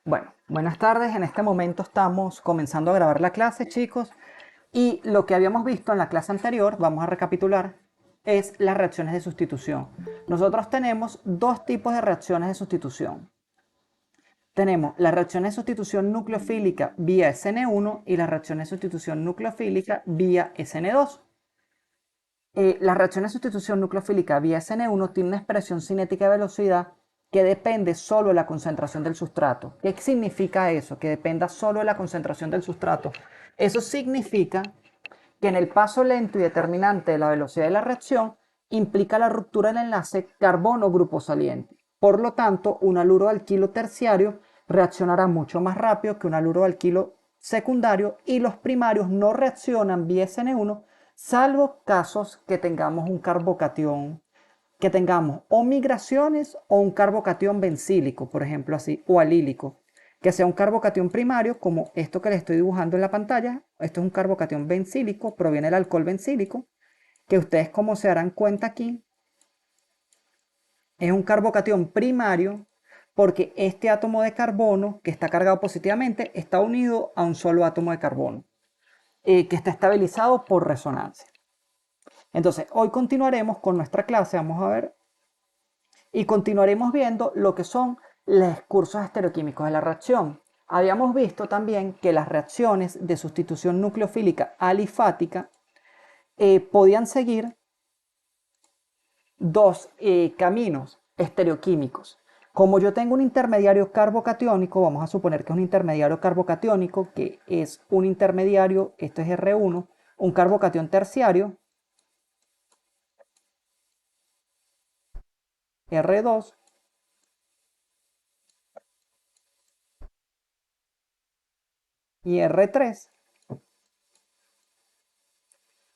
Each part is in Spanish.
Bueno, buenas tardes. En este momento estamos comenzando a grabar la clase, chicos. Y lo que habíamos visto en la clase anterior, vamos a recapitular, es las reacciones de sustitución. Nosotros tenemos dos tipos de reacciones de sustitución. Tenemos la reacción de sustitución nucleofílica vía SN1 y la reacción de sustitución nucleofílica vía SN2. La reacción de sustitución nucleofílica vía SN1 tiene una expresión cinética de velocidad que depende solo de la concentración del sustrato. ¿Qué significa eso? Que dependa solo de la concentración del sustrato. Eso significa que en el paso lento y determinante de la velocidad de la reacción implica la ruptura del enlace carbono-grupo saliente. Por lo tanto, un haluro alquilo terciario reaccionará mucho más rápido que un haluro alquilo secundario y los primarios no reaccionan vía SN1 salvo casos que tengamos un carbocatión, que tengamos o migraciones o un carbocatión bencílico, por ejemplo así, o alílico, que sea un carbocatión primario como esto que les estoy dibujando en la pantalla. Esto es un carbocatión bencílico, proviene del alcohol bencílico, que ustedes como se darán cuenta aquí, es un carbocatión primario porque este átomo de carbono que está cargado positivamente está unido a un solo átomo de carbono que está estabilizado por resonancia. Entonces, hoy continuaremos con nuestra clase, vamos a ver, y continuaremos viendo lo que son los cursos estereoquímicos de la reacción. Habíamos visto también que las reacciones de sustitución nucleofílica alifática podían seguir dos caminos estereoquímicos. Como yo tengo un intermediario carbocatiónico, vamos a suponer que es un intermediario carbocatiónico, que es un intermediario, esto es R1, un carbocatión terciario, R2, y R3.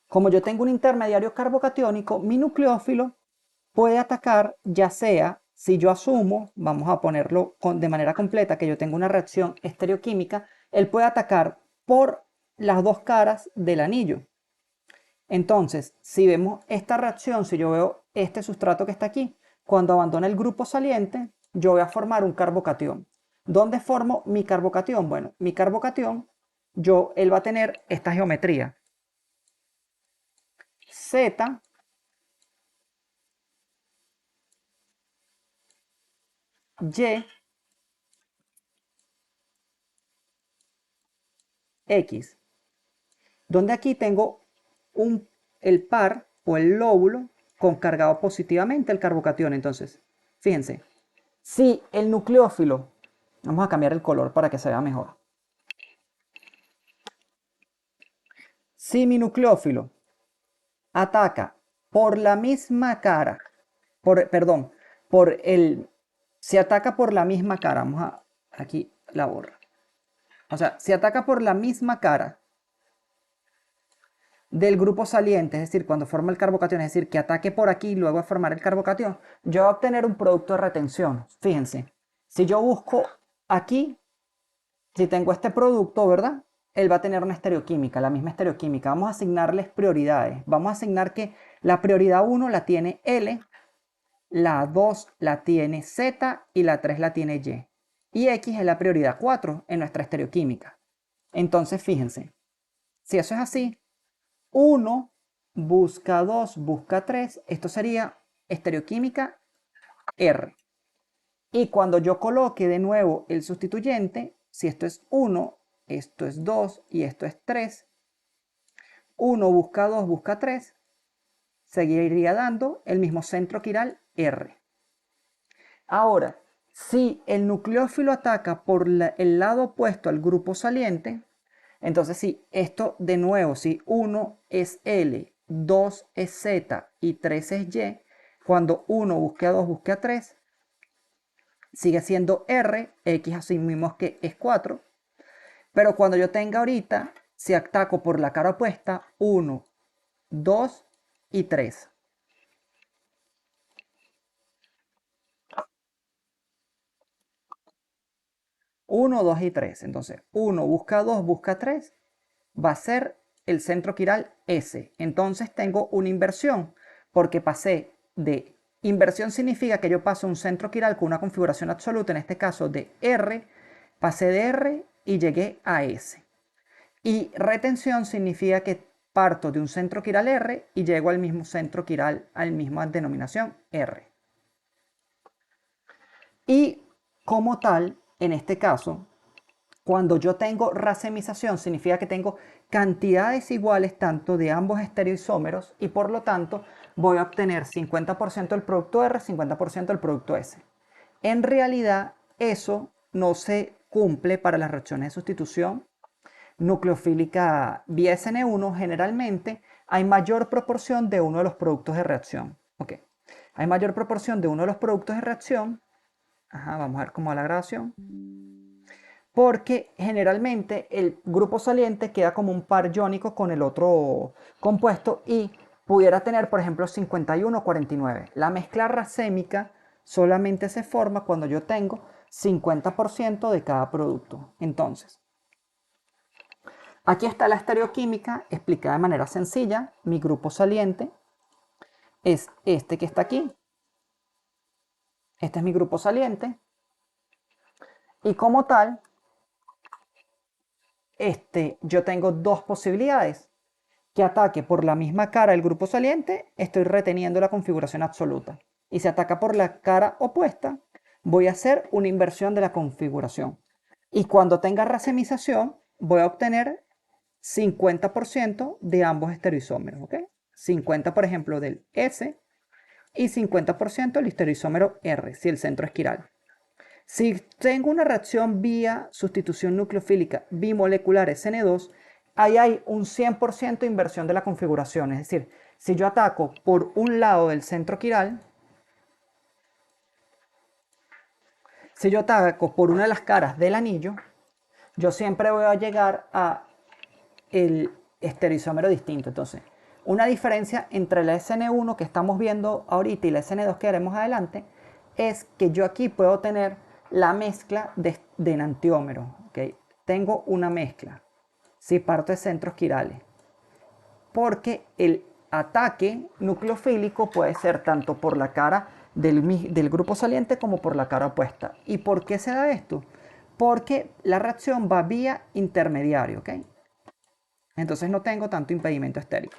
Como yo tengo un intermediario carbocatiónico, mi nucleófilo puede atacar, ya sea, si yo asumo, vamos a ponerlo de manera completa, que yo tengo una reacción estereoquímica, él puede atacar por las dos caras del anillo. Entonces, si vemos esta reacción, si yo veo este sustrato que está aquí, cuando abandona el grupo saliente, yo voy a formar un carbocatión. ¿Dónde formo mi carbocatión? Bueno, mi carbocatión, él va a tener esta geometría. Z, Y, X. Donde aquí tengo el par o el lóbulo con cargado positivamente el carbocatión. Entonces, fíjense, si el nucleófilo, vamos a cambiar el color para que se vea mejor. Si mi nucleófilo ataca por la misma cara, perdón, si ataca por la misma cara, aquí la borra. O sea, si ataca por la misma cara del grupo saliente, es decir, cuando forma el carbocatión, es decir, que ataque por aquí y luego a formar el carbocatión, yo voy a obtener un producto de retención. Fíjense, si yo busco aquí, si tengo este producto, ¿verdad? Él va a tener una estereoquímica, la misma estereoquímica. Vamos a asignarles prioridades. Vamos a asignar que la prioridad 1 la tiene L, la 2 la tiene Z y la 3 la tiene Y. Y X es la prioridad 4 en nuestra estereoquímica. Entonces, fíjense, si eso es así, 1 busca 2, busca 3, esto sería estereoquímica R. Y cuando yo coloque de nuevo el sustituyente, si esto es 1, esto es 2 y esto es 3, 1 busca 2, busca 3, seguiría dando el mismo centro quiral R. Ahora, si el nucleófilo ataca por el lado opuesto al grupo saliente, entonces si esto de nuevo, si 1 es L, 2 es Z y 3 es Y, cuando 1 busque a 2, busque a 3, sigue siendo R, X asumimos que es 4, pero cuando yo tenga ahorita, si ataco por la cara opuesta, 1, 2 y 3. 1, 2 y 3. Entonces, 1 busca 2, busca 3, va a ser el centro quiral S. Entonces tengo una inversión, porque pasé de... Inversión significa que yo paso un centro quiral con una configuración absoluta, en este caso de R, Pasé de R y llegué a S. Y retención significa que parto de un centro quiral R y llego al mismo centro quiral, a la misma denominación R. Y como tal, en este caso, cuando yo tengo racemización, significa que tengo cantidades iguales tanto de ambos estereoisómeros y por lo tanto voy a obtener 50% del producto R, 50% del producto S. En realidad, eso no se cumple para las reacciones de sustitución nucleofílica vía SN1. Generalmente hay mayor proporción de uno de los productos de reacción. Ok, hay mayor proporción de uno de los productos de reacción. Ajá, vamos a ver cómo va la grabación. Porque generalmente el grupo saliente queda como un par iónico con el otro compuesto y pudiera tener, por ejemplo, 51 o 49. La mezcla racémica solamente se forma cuando yo tengo 50% de cada producto. Entonces, aquí está la estereoquímica explicada de manera sencilla. Mi grupo saliente es este que está aquí. Este es mi grupo saliente. Y como tal, yo tengo dos posibilidades. Que ataque por la misma cara el grupo saliente, estoy reteniendo la configuración absoluta. Y si ataca por la cara opuesta, voy a hacer una inversión de la configuración. Y cuando tenga racemización, voy a obtener 50% de ambos estereoisómeros. ¿Ok? 50, por ejemplo, del S y 50% del estereoisómero R, si el centro es quiral. Si tengo una reacción vía sustitución nucleofílica bimolecular SN2, ahí hay un 100% de inversión de la configuración. Es decir, si yo ataco por un lado del centro quiral, si yo ataco por una de las caras del anillo, yo siempre voy a llegar a el estereoisómero distinto. Entonces, una diferencia entre la SN1 que estamos viendo ahorita y la SN2 que haremos adelante es que yo aquí puedo tener la mezcla de enantiómeros. ¿Okay? Tengo una mezcla si parto de centros quirales, porque el ataque nucleofílico puede ser tanto por la cara del grupo saliente como por la cara opuesta. ¿Y por qué se da esto? Porque la reacción va vía intermediario. ¿Okay? Entonces no tengo tanto impedimento estérico.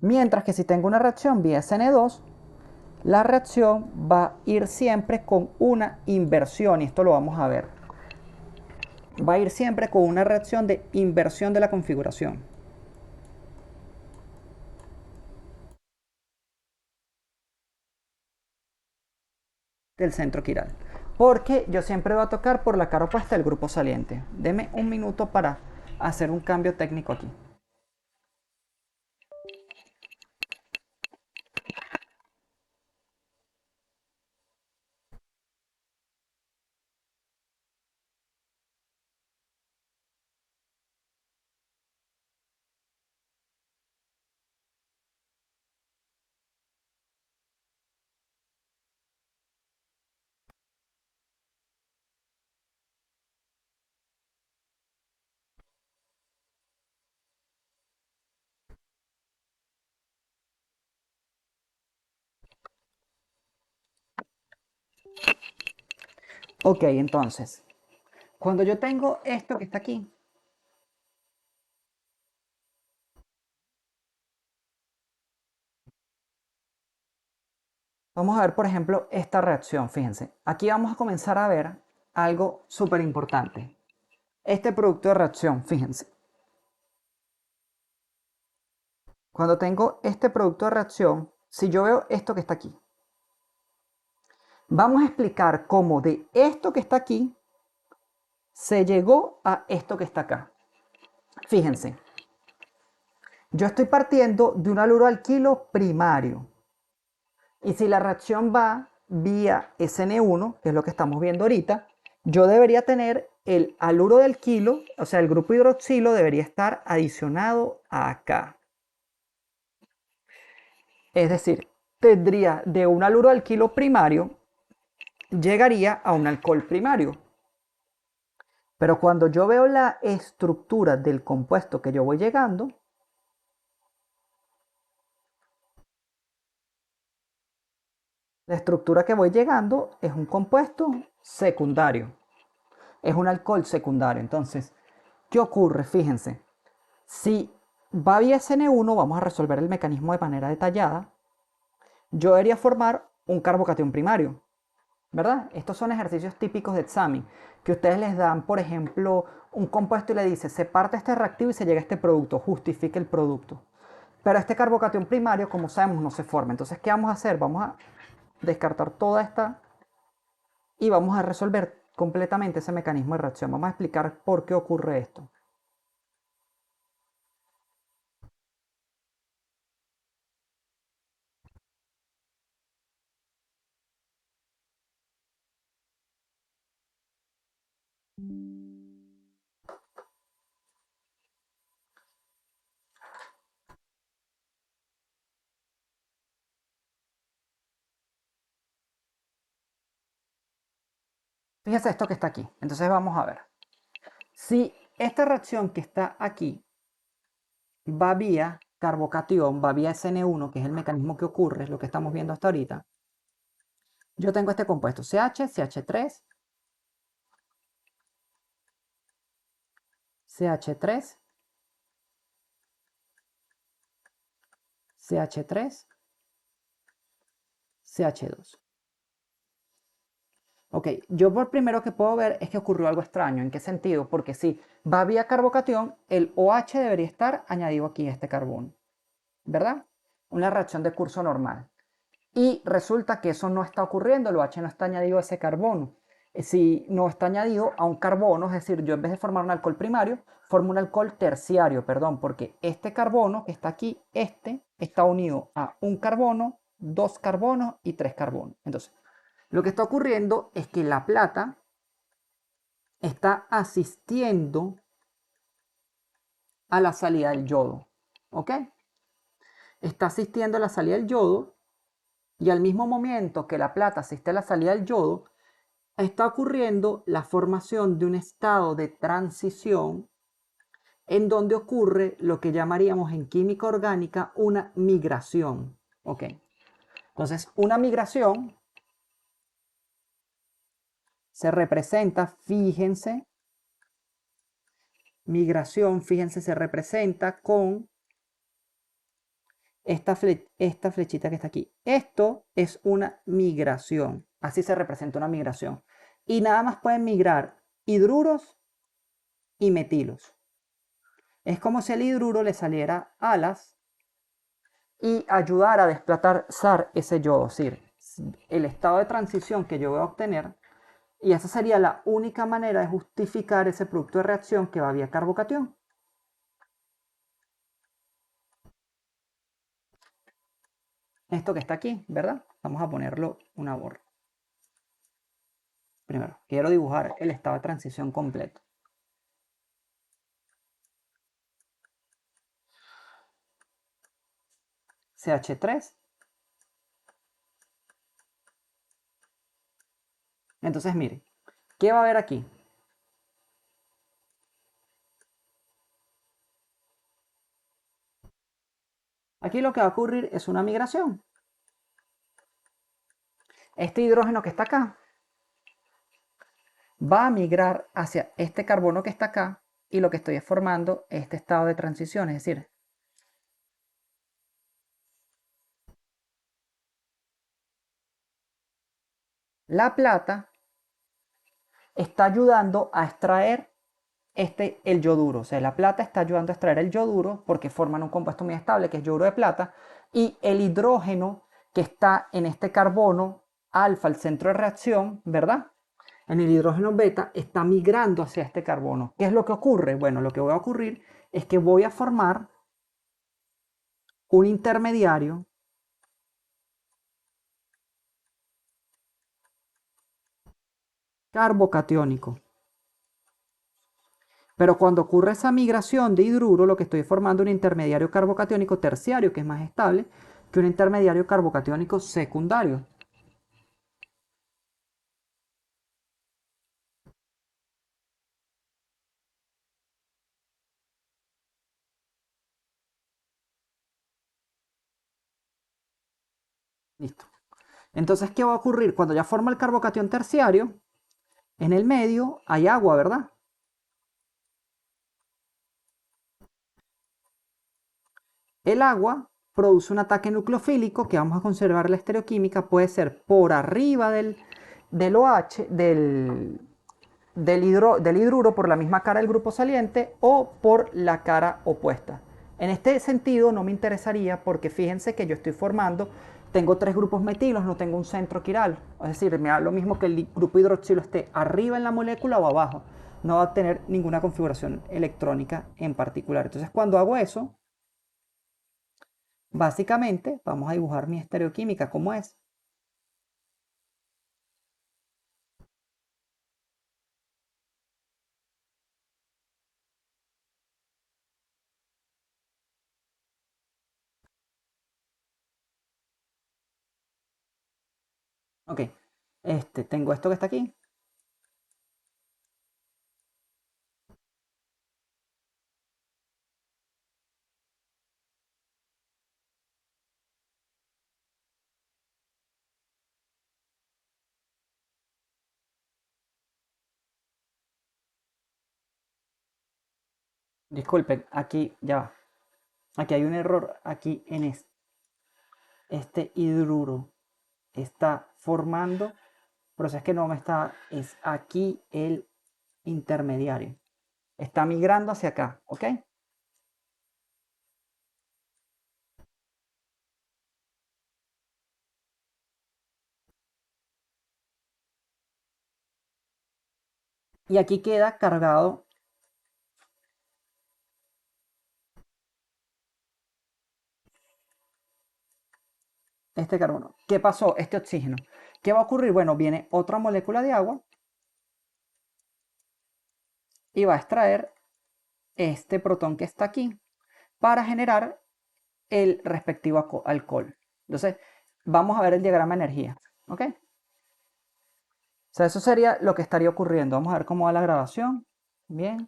Mientras que si tengo una reacción vía SN2, la reacción va a ir siempre con una inversión, y esto lo vamos a ver. Va a ir siempre con una reacción de inversión de la configuración del centro quiral. Porque yo siempre voy a tocar por la cara opuesta del grupo saliente. Deme un minuto para hacer un cambio técnico aquí. Ok, entonces, cuando yo tengo esto que está aquí, vamos a ver, por ejemplo, esta reacción. Fíjense, aquí vamos a comenzar a ver algo súper importante. Este producto de reacción, fíjense. Cuando tengo este producto de reacción, si yo veo esto que está aquí, vamos a explicar cómo de esto que está aquí se llegó a esto que está acá. Fíjense, yo estoy partiendo de un haluro alquilo primario. Y si la reacción va vía SN1, que es lo que estamos viendo ahorita, yo debería tener el haluro del alquilo, o sea, el grupo hidroxilo debería estar adicionado acá. Es decir, tendría de un haluro alquilo primario, llegaría a un alcohol primario. Pero cuando yo veo la estructura del compuesto que yo voy llegando, la estructura que voy llegando es un compuesto secundario, es un alcohol secundario. Entonces, ¿qué ocurre? Fíjense, si va vía SN1, vamos a resolver el mecanismo de manera detallada, yo debería formar un carbocatión primario, ¿verdad? Estos son ejercicios típicos de examen, que ustedes les dan, por ejemplo, un compuesto y le dice, se parte este reactivo y se llega a este producto, justifique el producto. Pero este carbocatión primario, como sabemos, no se forma. Entonces, ¿qué vamos a hacer? Vamos a descartar toda esta y vamos a resolver completamente ese mecanismo de reacción. Vamos a explicar por qué ocurre esto. Fíjense esto que está aquí. Entonces vamos a ver. Si esta reacción que está aquí va vía carbocatión, va vía SN1, que es el mecanismo que ocurre, es lo que estamos viendo hasta ahorita, yo tengo este compuesto CH, CH3, CH3, CH3, CH2. Ok, yo por primero que puedo ver es que ocurrió algo extraño. ¿En qué sentido? Porque si va vía carbocatión, el OH debería estar añadido aquí a este carbono, ¿verdad? Una reacción de curso normal. Y resulta que eso no está ocurriendo, el OH no está añadido a ese carbono. Si no está añadido a un carbono, es decir, yo en vez de formar un alcohol primario, formo un alcohol terciario, perdón, porque este carbono que está aquí, este, está unido a un carbono, dos carbonos y tres carbonos. Entonces, lo que está ocurriendo es que la plata está asistiendo a la salida del yodo, ¿ok? Está asistiendo a la salida del yodo y al mismo momento que la plata asiste a la salida del yodo, está ocurriendo la formación de un estado de transición en donde ocurre lo que llamaríamos en química orgánica una migración, ¿ok? Entonces, una migración se representa, fíjense, migración, fíjense, se representa con esta flechita que está aquí. Esto es una migración. Así se representa una migración. Y nada más pueden migrar hidruros y metilos. Es como si al hidruro le saliera alas y ayudara a desplazar ese yodo. Es decir, el estado de transición que yo voy a obtener. Y esa sería la única manera de justificar ese producto de reacción que va vía carbocatión. Esto que está aquí, ¿verdad? Vamos a ponerlo una borra. Primero, quiero dibujar el estado de transición completo. CH3. Entonces, miren, ¿qué va a haber aquí? Aquí lo que va a ocurrir es una migración. Este hidrógeno que está acá va a migrar hacia este carbono que está acá y lo que estoy es formando este estado de transición, es decir, la plata está ayudando a extraer el yoduro. O sea, la plata está ayudando a extraer el yoduro porque forman un compuesto muy estable que es yoduro de plata. Y el hidrógeno que está en este carbono alfa, el centro de reacción, ¿verdad? En el hidrógeno beta está migrando hacia este carbono. ¿Qué es lo que ocurre? Bueno, lo que va a ocurrir es que voy a formar un intermediario carbocatiónico. Pero cuando ocurre esa migración de hidruro, lo que estoy formando es un intermediario carbocatiónico terciario, que es más estable que un intermediario carbocatiónico secundario. Listo. Entonces, ¿qué va a ocurrir? Cuando ya forma el carbocatión terciario, en el medio hay agua, ¿verdad? El agua produce un ataque nucleofílico que vamos a conservar la estereoquímica, puede ser por arriba del OH, del hidruro por la misma cara del grupo saliente o por la cara opuesta. En este sentido no me interesaría porque fíjense que yo estoy formando, tengo tres grupos metilos, no tengo un centro quiral. Es decir, me da lo mismo que el grupo hidroxilo esté arriba en la molécula o abajo. No va a tener ninguna configuración electrónica en particular. Entonces cuando hago eso, básicamente vamos a dibujar mi estereoquímica como es. Ok, tengo esto que está aquí. Disculpen, aquí ya va. Aquí hay un error, aquí en este hidruro está formando, pero si es que no me está, es aquí el intermediario. Está migrando hacia acá, ¿ok? Y aquí queda cargado este carbono. ¿Qué pasó? Este oxígeno. ¿Qué va a ocurrir? Bueno, viene otra molécula de agua y va a extraer este protón que está aquí para generar el respectivo alcohol. Entonces, vamos a ver el diagrama de energía, ¿ok? O sea, eso sería lo que estaría ocurriendo. Vamos a ver cómo va la grabación. Bien.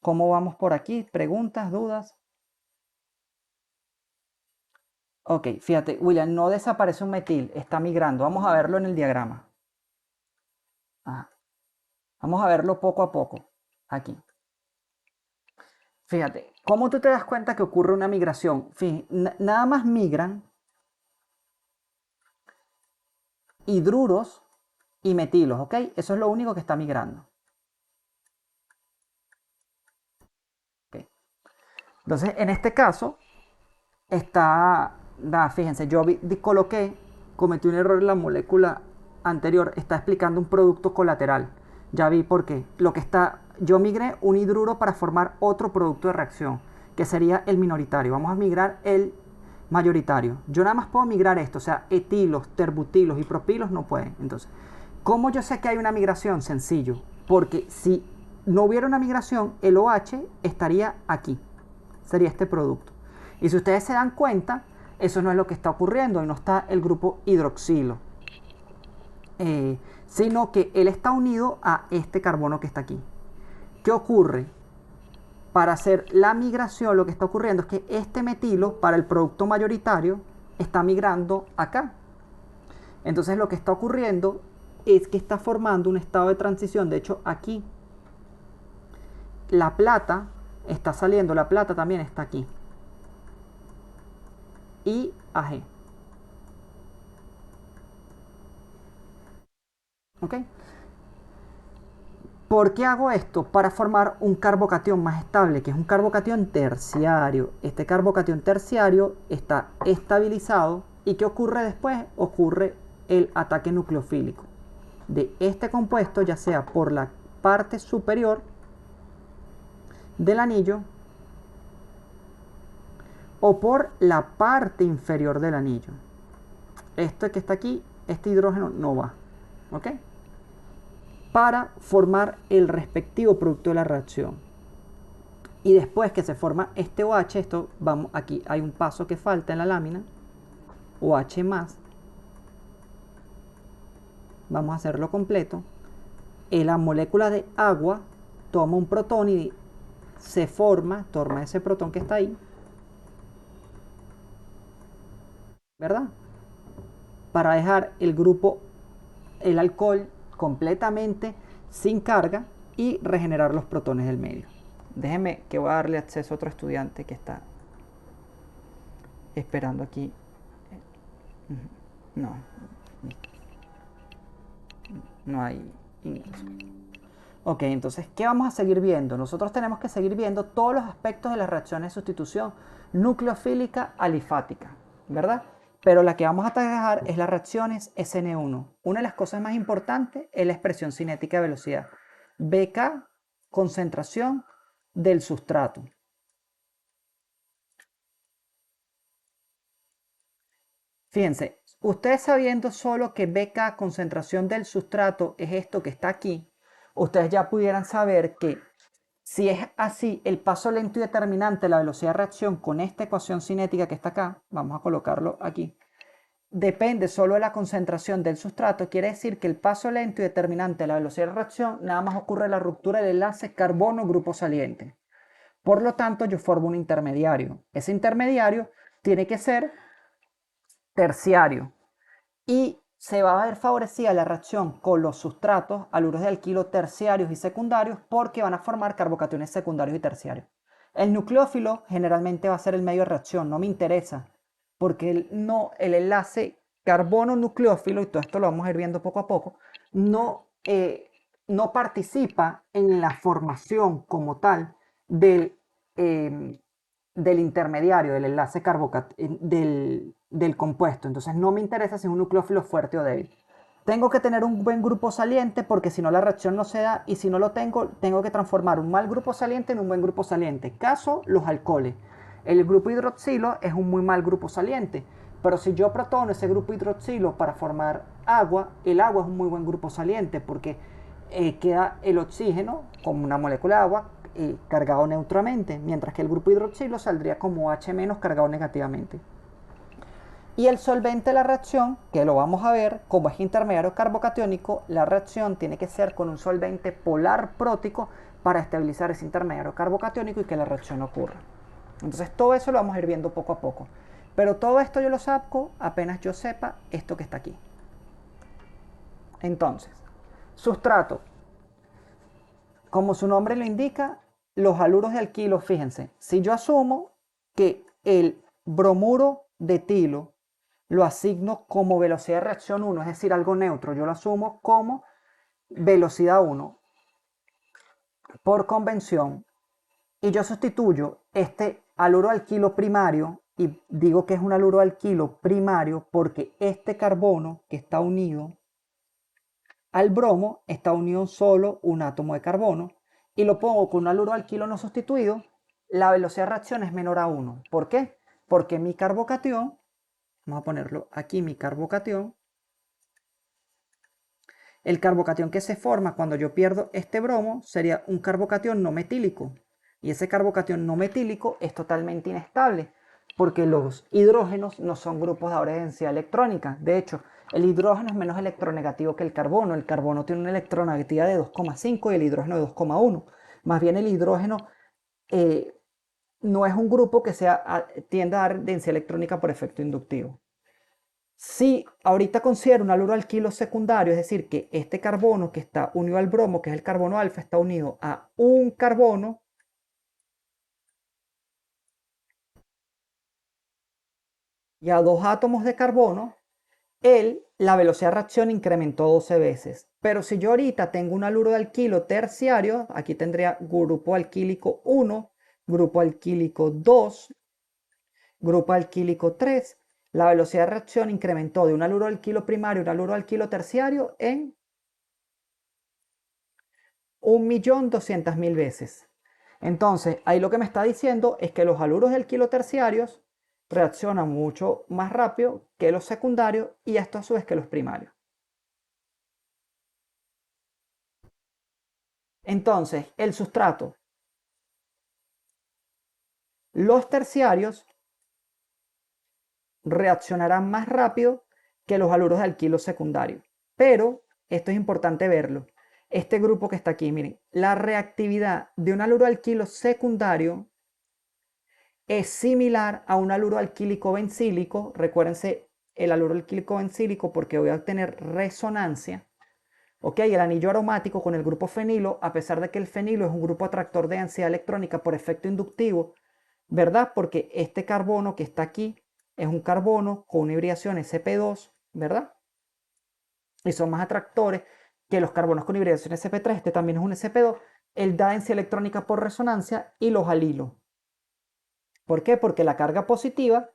¿Cómo vamos por aquí? ¿Preguntas, dudas? Ok, fíjate, William, no desaparece un metil, está migrando. Vamos a verlo en el diagrama. Ah, vamos a verlo poco a poco. Aquí. Fíjate, ¿cómo tú te das cuenta que ocurre una migración? Fíjate, nada más migran hidruros y metilos, ¿ok? Eso es lo único que está migrando. ¿Ok? Entonces, en este caso, fíjense, yo coloqué, cometí un error en la molécula anterior, está explicando un producto colateral. Ya vi por qué. Yo migré un hidruro para formar otro producto de reacción, que sería el minoritario. Vamos a migrar el mayoritario. Yo nada más puedo migrar esto, o sea, etilos, terbutilos y propilos no pueden. Entonces, ¿cómo yo sé que hay una migración? Sencillo, porque si no hubiera una migración, el OH estaría aquí, sería este producto. Y si ustedes se dan cuenta, eso no es lo que está ocurriendo, y no está el grupo hidroxilo, sino que él está unido a este carbono que está aquí. ¿Qué ocurre? Para hacer la migración, lo que está ocurriendo es que este metilo, para el producto mayoritario, está migrando acá. Entonces lo que está ocurriendo es que está formando un estado de transición. De hecho, aquí la plata está saliendo, la plata también está aquí. Y AG. ¿Ok? ¿Por qué hago esto? Para formar un carbocatión más estable, que es un carbocatión terciario. Este carbocatión terciario está estabilizado. ¿Y qué ocurre después? Ocurre el ataque nucleofílico de este compuesto, ya sea por la parte superior del anillo o por la parte inferior del anillo. Esto que está aquí, este hidrógeno no va. ¿Ok? Para formar el respectivo producto de la reacción. Y después que se forma este OH, aquí hay un paso que falta en la lámina, OH más, vamos a hacerlo completo, la molécula de agua toma un protón y se forma ese protón que está ahí, ¿verdad? para dejar el alcohol completamente sin carga y regenerar los protones del medio. Déjeme que voy a darle acceso a otro estudiante que está esperando aquí. No, no hay ingreso. Ok, entonces, ¿qué vamos a seguir viendo? Nosotros tenemos que seguir viendo todos los aspectos de las reacciones de sustitución nucleofílica alifática, ¿verdad? Pero la que vamos a trabajar es las reacciones SN1. Una de las cosas más importantes es la expresión cinética de velocidad. BK, concentración del sustrato. Fíjense, ustedes sabiendo solo que BK, concentración del sustrato, es esto que está aquí, ustedes ya pudieran saber que si es así, el paso lento y determinante de la velocidad de reacción con esta ecuación cinética que está acá, vamos a colocarlo aquí, depende solo de la concentración del sustrato, quiere decir que el paso lento y determinante de la velocidad de reacción nada más ocurre en la ruptura del enlace carbono-grupo saliente. Por lo tanto, yo formo un intermediario. Ese intermediario tiene que ser terciario y se va a ver favorecida la reacción con los sustratos aluros de alquilo terciarios y secundarios porque van a formar carbocationes secundarios y terciarios. El nucleófilo generalmente va a ser el medio de reacción, no me interesa, porque el enlace carbono-nucleófilo, y todo esto lo vamos a ir viendo poco a poco, no participa en la formación como tal eh, del intermediario, del enlace del compuesto. Entonces no me interesa si es un nucleófilo fuerte o débil. Tengo que tener un buen grupo saliente porque si no la reacción no se da y si no lo tengo, tengo que transformar un mal grupo saliente en un buen grupo saliente. Caso, los alcoholes. El grupo hidroxilo es un muy mal grupo saliente, pero si yo protono ese grupo hidroxilo para formar agua, el agua es un muy buen grupo saliente porque queda el oxígeno como una molécula de agua cargado neutramente, mientras que el grupo hidroxilo saldría como H- cargado negativamente. Y el solvente de la reacción, que lo vamos a ver, como es intermediario carbocatiónico, la reacción tiene que ser con un solvente polar prótico para estabilizar ese intermediario carbocatiónico y que la reacción ocurra. Entonces todo eso lo vamos a ir viendo poco a poco. Pero todo esto yo lo saco apenas yo sepa esto que está aquí. Entonces, sustrato. Como su nombre lo indica, los haluros de alquilo, fíjense, si yo asumo que el bromuro de etilo lo asigno como velocidad de reacción 1, es decir, algo neutro, yo lo asumo como velocidad 1 por convención, y yo sustituyo este haluro alquilo primario y digo que es un haluro alquilo primario porque este carbono que está unido al bromo está unido solo un átomo de carbono y lo pongo con un haluro alquilo no sustituido, la velocidad de reacción es menor a 1. ¿Por qué? Porque mi carbocatión, vamos a ponerlo aquí, mi carbocatión, el carbocatión que se forma cuando yo pierdo este bromo sería un carbocatión no metílico. Y ese carbocatión no metílico es totalmente inestable porque los hidrógenos no son grupos de alta densidad electrónica. De hecho, el hidrógeno es menos electronegativo que el carbono. El carbono tiene una electronegatividad de 2,5 y el hidrógeno de 2,1. Más bien el hidrógeno no es un grupo que tienda a dar densidad electrónica por efecto inductivo. Si ahorita considero un haluro alquilo secundario, es decir, que este carbono que está unido al bromo, que es el carbono alfa, está unido a un carbono y a dos átomos de carbono, la velocidad de reacción incrementó 12 veces. Pero si yo ahorita tengo un haluro de alquilo terciario, aquí tendría grupo alquílico 1, grupo alquílico 2, grupo alquílico 3, la velocidad de reacción incrementó de un haluro alquilo primario a un haluro alquilo terciario en 1.200.000 veces. Entonces, ahí lo que me está diciendo es que los haluros del alquilo terciarios reaccionan mucho más rápido que los secundarios y esto a su vez que los primarios. Entonces, el sustrato. Los terciarios reaccionarán más rápido que los haluros de alquilo secundario. Pero, esto es importante verlo. Este grupo que está aquí, miren, la reactividad de un haluro alquilo secundario es similar a un haluro alquílico bencílico. Recuérdense el haluro alquílico bencílico porque voy a obtener resonancia. Ok, el anillo aromático con el grupo fenilo, a pesar de que el fenilo es un grupo atractor de densidad electrónica por efecto inductivo, ¿verdad? Porque este carbono que está aquí es un carbono con una hibridación sp2, ¿verdad? Y son más atractores que los carbonos con hibridación sp3. Este también es un sp2. Él da densidad electrónica por resonancia y los alilo. ¿Por qué? Porque la carga positiva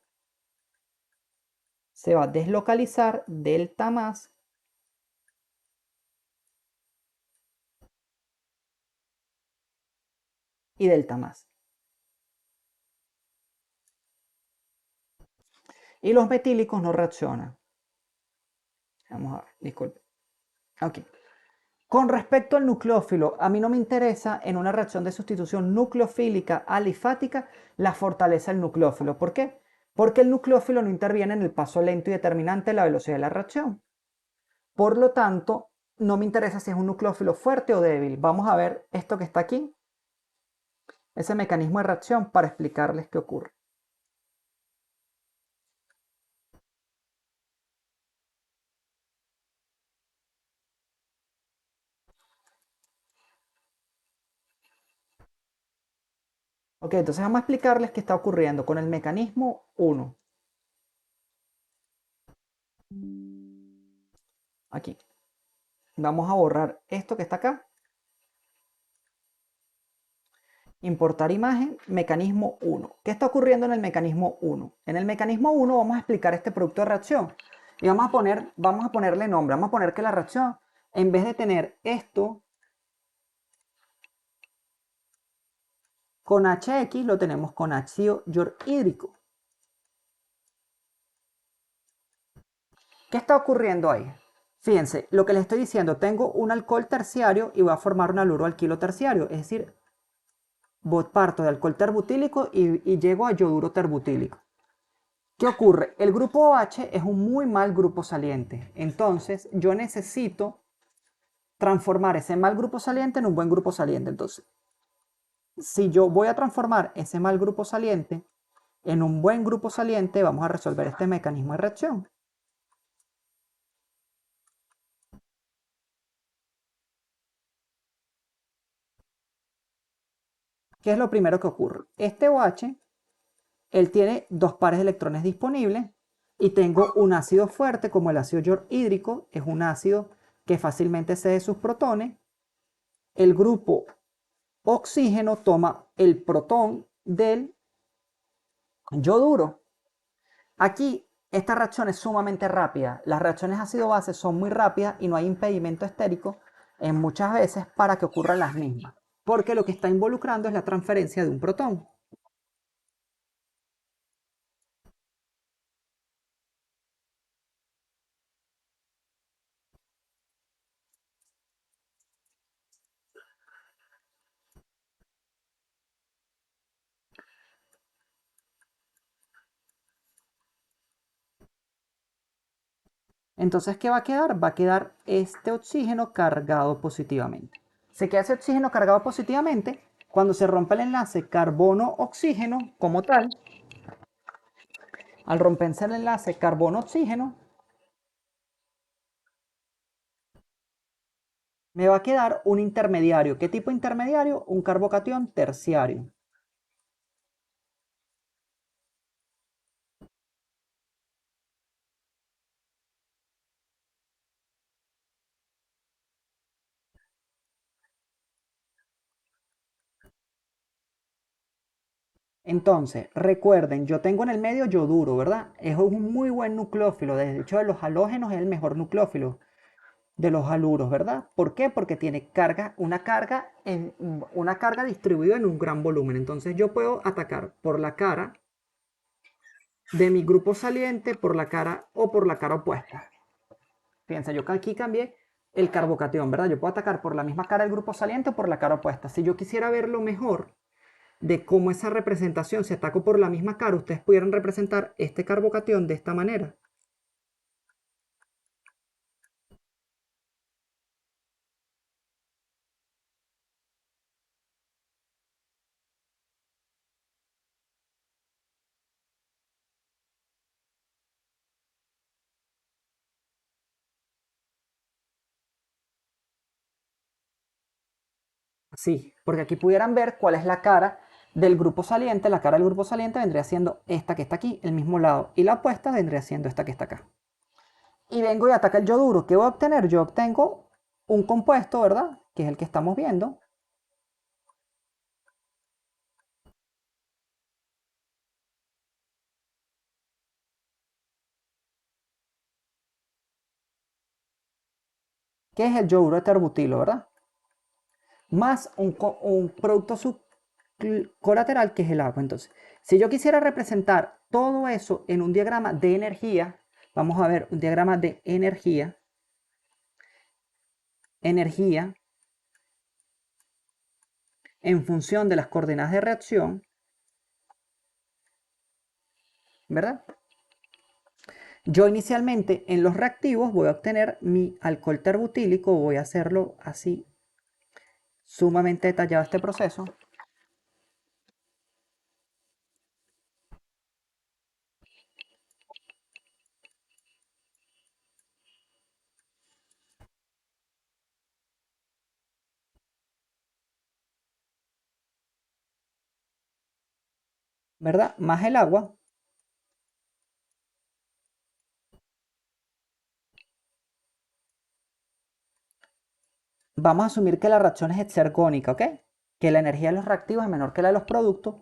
se va a deslocalizar delta más y delta más. Y los metílicos no reaccionan. Vamos a ver, disculpe. Ok. Con respecto al nucleófilo, a mí no me interesa en una reacción de sustitución nucleofílica alifática la fortaleza del nucleófilo. ¿Por qué? Porque el nucleófilo no interviene en el paso lento y determinante de la velocidad de la reacción. Por lo tanto, no me interesa si es un nucleófilo fuerte o débil. Vamos a ver esto que está aquí, ese mecanismo de reacción para explicarles qué ocurre. Ok, entonces vamos a explicarles qué está ocurriendo con el mecanismo 1. Aquí. Vamos a borrar esto que está acá. Importar imagen, mecanismo 1. ¿Qué está ocurriendo en el mecanismo 1? En el mecanismo 1 vamos a explicar este producto de reacción. Y vamos a ponerle nombre. Vamos a poner que la reacción, en vez de tener esto con HX, lo tenemos con ácido hidrohídrico. ¿Qué está ocurriendo ahí? Fíjense, lo que les estoy diciendo, tengo un alcohol terciario y voy a formar un haluro alquilo terciario. Es decir, parto de alcohol terbutílico y llego a yoduro terbutílico. ¿Qué ocurre? El grupo OH es un muy mal grupo saliente. Entonces, yo necesito transformar ese mal grupo saliente en un buen grupo saliente. Entonces, si yo voy a transformar ese mal grupo saliente en un buen grupo saliente, vamos a resolver este mecanismo de reacción. ¿Qué es lo primero que ocurre? Este OH, él tiene dos pares de electrones disponibles y tengo un ácido fuerte como el ácido hidrohídrico, es un ácido que fácilmente cede sus protones. El grupo oxígeno toma el protón del yoduro. Aquí esta reacción es sumamente rápida. Las reacciones ácido-base son muy rápidas y no hay impedimento estérico en muchas veces para que ocurran las mismas, porque lo que está involucrando es la transferencia de un protón. Entonces, ¿qué va a quedar? Va a quedar este oxígeno cargado positivamente. Se queda ese oxígeno cargado positivamente cuando se rompe el enlace carbono-oxígeno como tal. Al romperse el enlace carbono-oxígeno, me va a quedar un intermediario. ¿Qué tipo de intermediario? Un carbocatión terciario. Entonces, recuerden, yo tengo en el medio yoduro, ¿verdad? Es un muy buen nucleófilo. De hecho, de los halógenos es el mejor nucleófilo de los haluros, ¿verdad? ¿Por qué? Porque tiene una carga distribuida en un gran volumen. Entonces, yo puedo atacar por la cara de mi grupo saliente, por la cara o por la cara opuesta. Fíjense, yo aquí cambié el carbocatión, ¿verdad? Yo puedo atacar por la misma cara del grupo saliente o por la cara opuesta. Si yo quisiera verlo mejor, de cómo esa representación, si ataco por la misma cara, ustedes pudieran representar este carbocatión de esta manera. así, porque aquí pudieran ver cuál es la cara del grupo saliente. La cara del grupo saliente vendría siendo esta que está aquí, el mismo lado, y la opuesta vendría siendo esta que está acá. Y vengo y ataca el yoduro. ¿Qué voy a obtener? Yo obtengo un compuesto, ¿verdad? Que es el que estamos viendo. Que es el yoduro de terbutilo, ¿verdad? Más un producto colateral que es el agua. Entonces, si yo quisiera representar todo eso en un diagrama de energía, vamos a ver un diagrama de energía. Energía en función de las coordenadas de reacción, ¿verdad? Yo inicialmente en los reactivos voy a obtener mi alcohol terbutílico, voy a hacerlo así, sumamente detallado este proceso. ¿Verdad? Más el agua. Vamos a asumir que la reacción es exergónica, ¿ok? Que la energía de los reactivos es menor que la de los productos.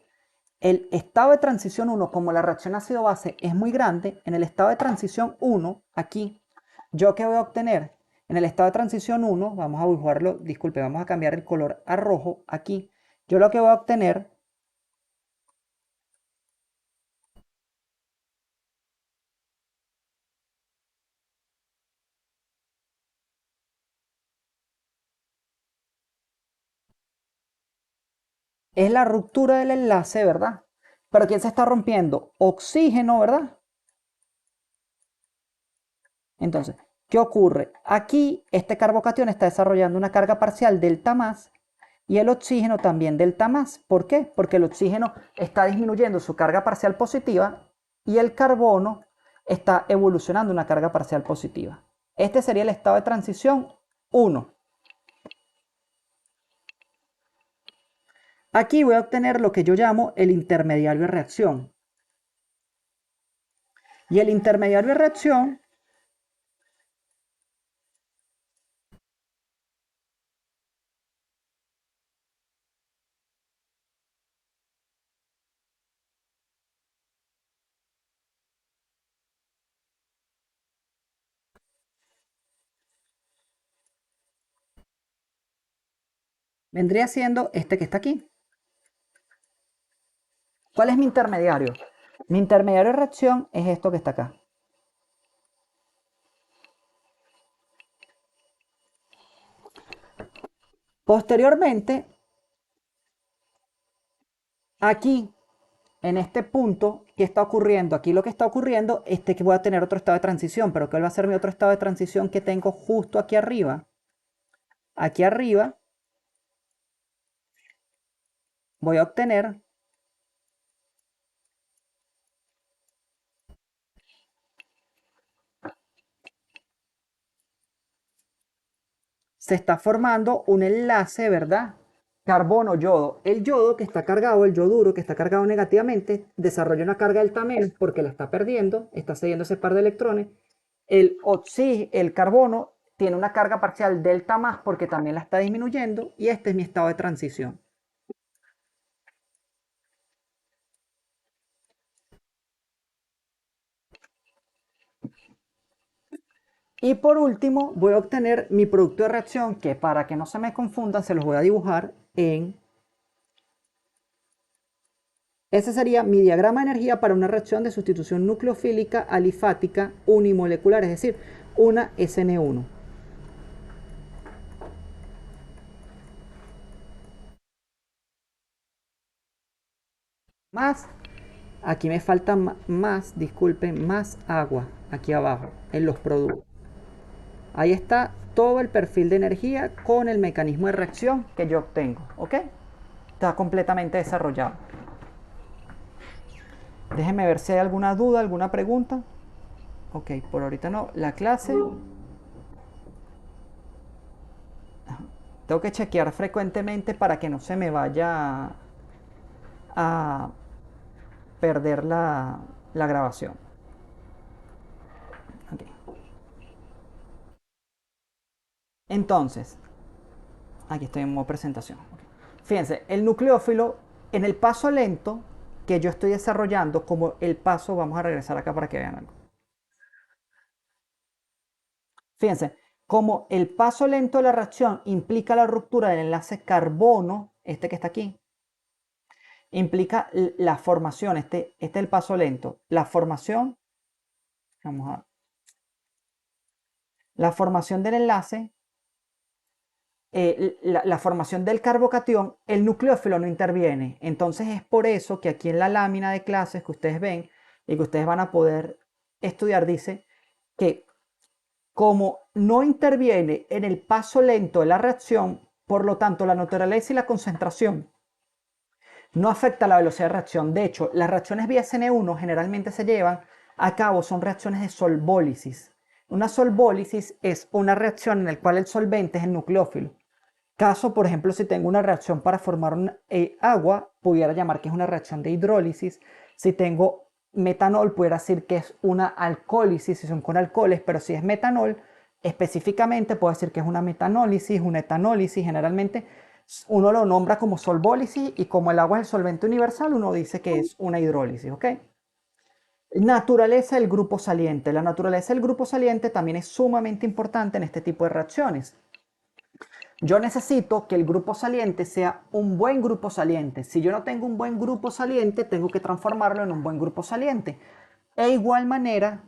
El estado de transición 1, como la reacción ácido-base es muy grande, en el estado de transición 1, aquí, ¿yo qué voy a obtener? En el estado de transición 1, vamos a dibujarlo, disculpe, vamos a cambiar el color a rojo aquí. Yo lo que voy a obtener es la ruptura del enlace, ¿verdad? Pero ¿quién se está rompiendo? Oxígeno, ¿verdad? Entonces, ¿qué ocurre? Aquí este carbocatión está desarrollando una carga parcial delta más y el oxígeno también delta más. ¿Por qué? Porque el oxígeno está disminuyendo su carga parcial positiva y el carbono está evolucionando una carga parcial positiva. Este sería el estado de transición 1. Aquí voy a obtener lo que yo llamo el intermediario de reacción. Y el intermediario de reacción vendría siendo este que está aquí. ¿Cuál es mi intermediario? Mi intermediario de reacción es esto que está acá. Posteriormente, aquí, en este punto, ¿qué está ocurriendo? Aquí lo que está ocurriendo es que voy a tener otro estado de transición, pero ¿cuál va a ser mi otro estado de transición que tengo justo aquí arriba? Aquí arriba voy a obtener, se está formando un enlace, ¿verdad? Carbono-yodo. El yodo que está cargado, el yoduro que está cargado negativamente, desarrolla una carga delta menos porque la está perdiendo, está cediendo ese par de electrones. El carbono tiene una carga parcial delta más porque también la está disminuyendo y este es mi estado de transición. Y por último voy a obtener mi producto de reacción que para que no se me confundan se los voy a dibujar en... Ese sería mi diagrama de energía para una reacción de sustitución nucleofílica alifática unimolecular, es decir, una SN1. Más, aquí me falta más, disculpen, más agua aquí abajo en los productos. Ahí está todo el perfil de energía con el mecanismo de reacción que yo obtengo, ¿ok? Está completamente desarrollado. Déjenme ver si hay alguna duda, alguna pregunta. Ok, por ahorita no. La clase. Tengo que chequear frecuentemente para que no se me vaya a perder la grabación. Ok. Entonces, aquí estoy en modo presentación. Fíjense, el nucleófilo en el paso lento que yo estoy desarrollando, como el paso, vamos a regresar acá para que vean algo. Fíjense, como el paso lento de la reacción implica la ruptura del enlace carbono, este que está aquí, implica la formación, este es el paso lento, la formación, vamos a, la formación del enlace, la formación del carbocatión, el nucleófilo no interviene. Entonces es por eso que aquí en la lámina de clases que ustedes ven y que ustedes van a poder estudiar, dice que como no interviene en el paso lento de la reacción, por lo tanto la naturaleza y la concentración no afecta la velocidad de reacción. De hecho, las reacciones vía SN1 generalmente se llevan a cabo, son reacciones de solvólisis. Una solvólisis es una reacción en la cual el solvente es el nucleófilo. Caso, por ejemplo, si tengo una reacción para formar agua, pudiera llamar que es una reacción de hidrólisis. Si tengo metanol, pudiera decir que es una alcohólisis, si son con alcoholes, pero si es metanol, específicamente puedo decir que es una metanólisis, una etanólisis. Generalmente uno lo nombra como solvólisis y como el agua es el solvente universal, uno dice que es una hidrólisis, ¿ok? Naturaleza del grupo saliente. La naturaleza del grupo saliente también es sumamente importante en este tipo de reacciones. Yo necesito que el grupo saliente sea un buen grupo saliente. Si yo no tengo un buen grupo saliente, tengo que transformarlo en un buen grupo saliente. E igual manera,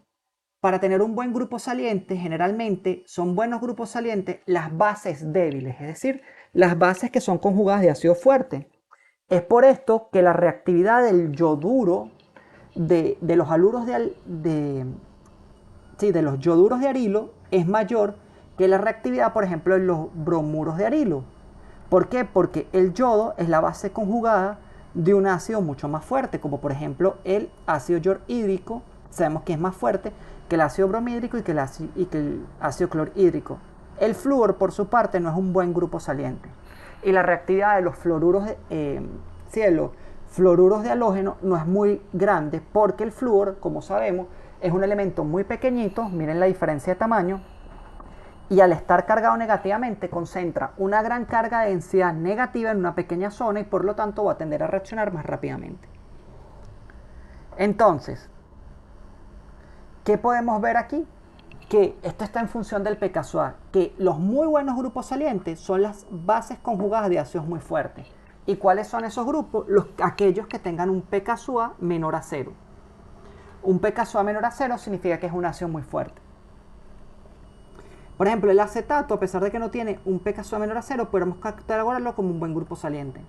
para tener un buen grupo saliente, generalmente son buenos grupos salientes las bases débiles, es decir, las bases que son conjugadas de ácido fuerte. Es por esto que la reactividad del yoduro de los haluros de los yoduros de arilo es mayor que la reactividad, por ejemplo, de los bromuros de arilo. ¿Por qué? Porque el yodo es la base conjugada de un ácido mucho más fuerte, como por ejemplo el ácido clorhídrico. Sabemos que es más fuerte que el ácido bromhídrico y que el ácido clorhídrico. El flúor, por su parte, no es un buen grupo saliente. Y la reactividad de los fluoruros fluoruros de halógeno no es muy grande porque el flúor, como sabemos, es un elemento muy pequeñito, miren la diferencia de tamaño, y al estar cargado negativamente concentra una gran carga de densidad negativa en una pequeña zona y por lo tanto va a tender a reaccionar más rápidamente. Entonces, ¿qué podemos ver aquí? Que esto está en función del pKa, que los muy buenos grupos salientes son las bases conjugadas de ácidos muy fuertes. ¿Y cuáles son esos grupos? Aquellos que tengan un pKa menor a 0. Un pKa menor a 0 significa que es un ácido muy fuerte. Por ejemplo, el acetato, a pesar de que no tiene un pKa menor a 0, podemos catalogarlo como un buen grupo saliente.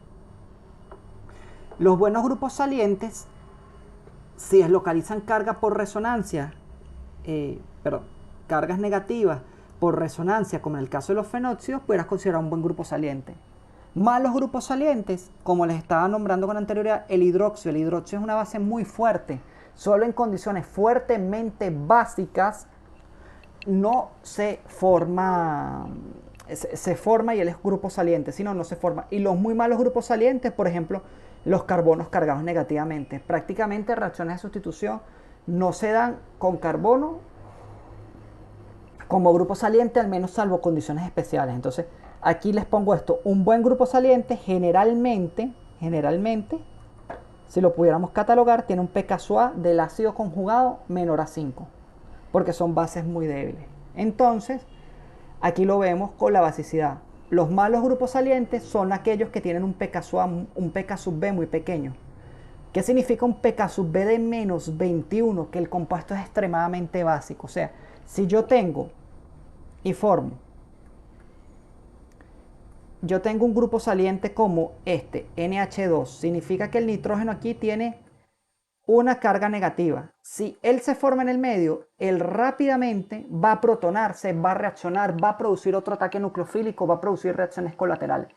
Los buenos grupos salientes, si localizan carga por resonancia, cargas negativas por resonancia, como en el caso de los fenóxidos, podrás considerar un buen grupo saliente. Malos grupos salientes, como les estaba nombrando con anterioridad, el hidroxio. El hidroxio es una base muy fuerte. Solo en condiciones fuertemente básicas no se forma, se forma y él es grupo saliente, si no, no se forma. Y los muy malos grupos salientes, por ejemplo, los carbonos cargados negativamente. Prácticamente reacciones de sustitución no se dan con carbono como grupo saliente, al menos salvo condiciones especiales. Entonces, aquí les pongo esto. Un buen grupo saliente generalmente, si lo pudiéramos catalogar, tiene un pKa del ácido conjugado menor a 5, porque son bases muy débiles. Entonces, aquí lo vemos con la basicidad. Los malos grupos salientes son aquellos que tienen un pK sub B muy pequeño. ¿Qué significa un pK sub B de menos 21? Que el compuesto es extremadamente básico. O sea, si yo tengo y formo, yo tengo un grupo saliente como este, NH2, significa que el nitrógeno aquí tiene una carga negativa. Si él se forma en el medio, él rápidamente va a protonarse, va a reaccionar, va a producir otro ataque nucleofílico, va a producir reacciones colaterales.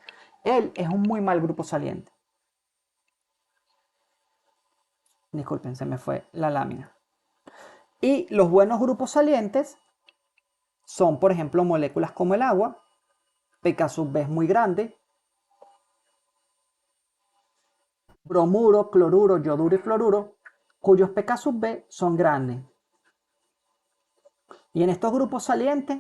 Él es un muy mal grupo saliente. Disculpen, se me fue la lámina. Y los buenos grupos salientes son, por ejemplo, moléculas como el agua, pK sub B es muy grande. Bromuro, cloruro, yoduro y fluoruro, cuyos pK sub B son grandes. Y en estos grupos salientes,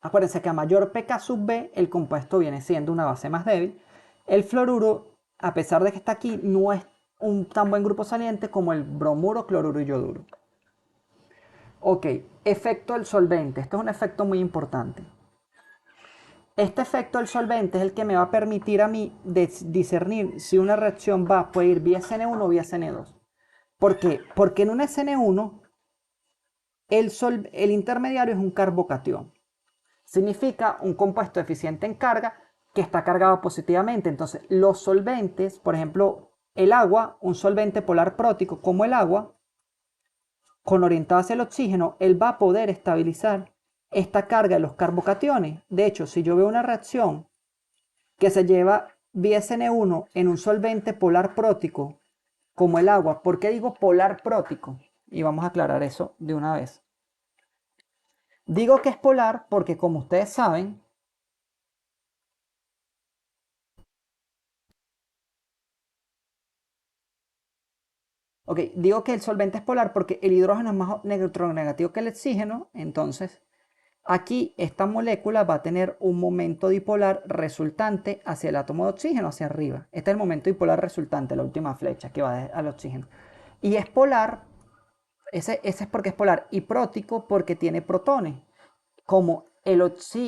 acuérdense que a mayor pK sub B, el compuesto viene siendo una base más débil. El fluoruro, a pesar de que está aquí, no es un tan buen grupo saliente como el bromuro, cloruro y yoduro. Ok, efecto del solvente. Esto es un efecto muy importante. Este efecto del solvente es el que me va a permitir a mí discernir si una reacción puede ir vía SN1 o vía SN2. ¿Por qué? Porque en un SN1 el intermediario es un carbocatión. Significa un compuesto eficiente en carga que está cargado positivamente. Entonces, los solventes, por ejemplo, el agua, un solvente polar prótico como el agua, con orientado hacia el oxígeno, él va a poder estabilizar esta carga de los carbocationes. De hecho, si yo veo una reacción que se lleva vía SN1 en un solvente polar prótico como el agua, ¿por qué digo polar prótico? Y vamos a aclarar eso de una vez. Digo que es polar porque, como ustedes saben, digo que el solvente es polar porque el hidrógeno es más electronegativo que el oxígeno. Entonces, aquí esta molécula va a tener un momento dipolar resultante hacia el átomo de oxígeno, hacia arriba. Este es el momento dipolar resultante, la última flecha que va al oxígeno. Y es polar, ese es porque es polar, y prótico porque tiene protones. Como el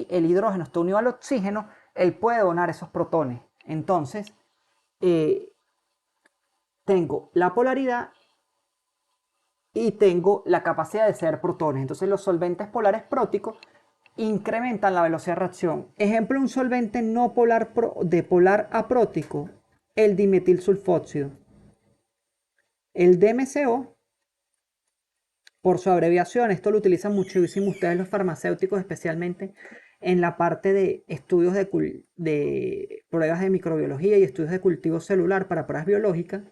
hidrógeno está unido al oxígeno, él puede donar esos protones. Entonces, tengo la polaridad y tengo la capacidad de ceder protones. Entonces, los solventes polares próticos incrementan la velocidad de reacción. Ejemplo, un solvente no polar de polar aprótico, el dimetilsulfóxido. El DMCO, por su abreviación, esto lo utilizan muchísimo ustedes los farmacéuticos, especialmente en la parte de estudios de pruebas de microbiología y estudios de cultivo celular para pruebas biológicas.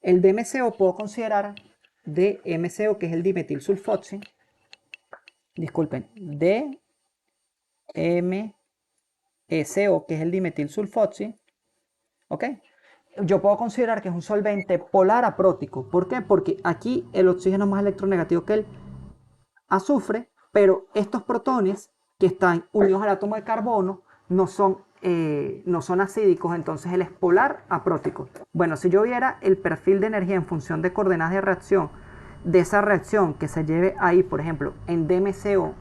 El DMCO puedo considerar DMCO, que es el dimetilsulfóxido. Disculpen, DMSO, que es el dimetilsulfóxido. ¿Ok? Yo puedo considerar que es un solvente polar aprótico. ¿Por qué? Porque aquí el oxígeno es más electronegativo que el azufre, pero estos protones que están unidos al átomo de carbono no son acídicos, entonces él es polar aprótico. Bueno, si yo viera el perfil de energía en función de coordenadas de reacción, de esa reacción que se lleve ahí, por ejemplo, en DMCO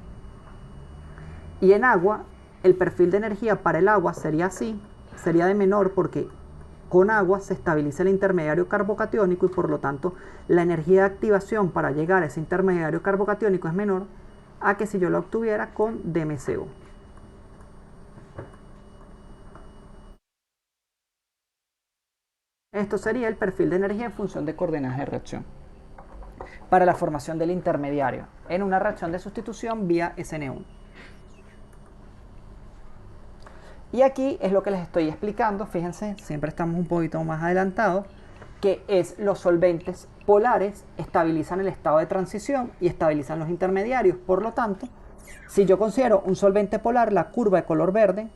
y en agua, el perfil de energía para el agua sería así, sería de menor porque con agua se estabiliza el intermediario carbocatiónico y por lo tanto la energía de activación para llegar a ese intermediario carbocatiónico es menor a que si yo lo obtuviera con DMCO. Esto sería el perfil de energía en función de coordenadas de reacción para la formación del intermediario en una reacción de sustitución vía SN1. Y aquí es lo que les estoy explicando, fíjense, siempre estamos un poquito más adelantados, que es los solventes polares estabilizan el estado de transición y estabilizan los intermediarios. Por lo tanto, si yo considero un solvente polar, la curva de color verde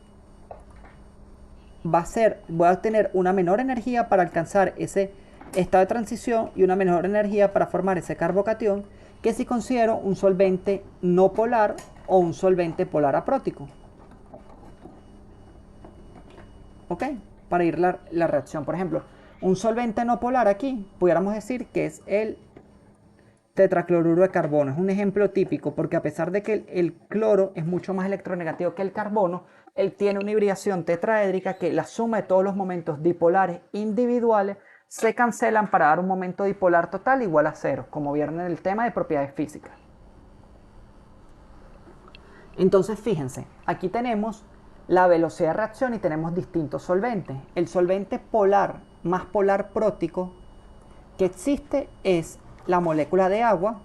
voy a tener una menor energía para alcanzar ese estado de transición y una menor energía para formar ese carbocatión que si considero un solvente no polar o un solvente polar aprótico. ¿Ok? Para ir la reacción. Por ejemplo, un solvente no polar aquí, pudiéramos decir que es el tetracloruro de carbono. Es un ejemplo típico porque a pesar de que el cloro es mucho más electronegativo que el carbono, él tiene una hibridación tetraédrica que la suma de todos los momentos dipolares individuales se cancelan para dar un momento dipolar total igual a cero, como vieron en el tema de propiedades físicas. Entonces, fíjense, aquí tenemos la velocidad de reacción y tenemos distintos solventes. El solvente polar más polar prótico que existe es la molécula de agua,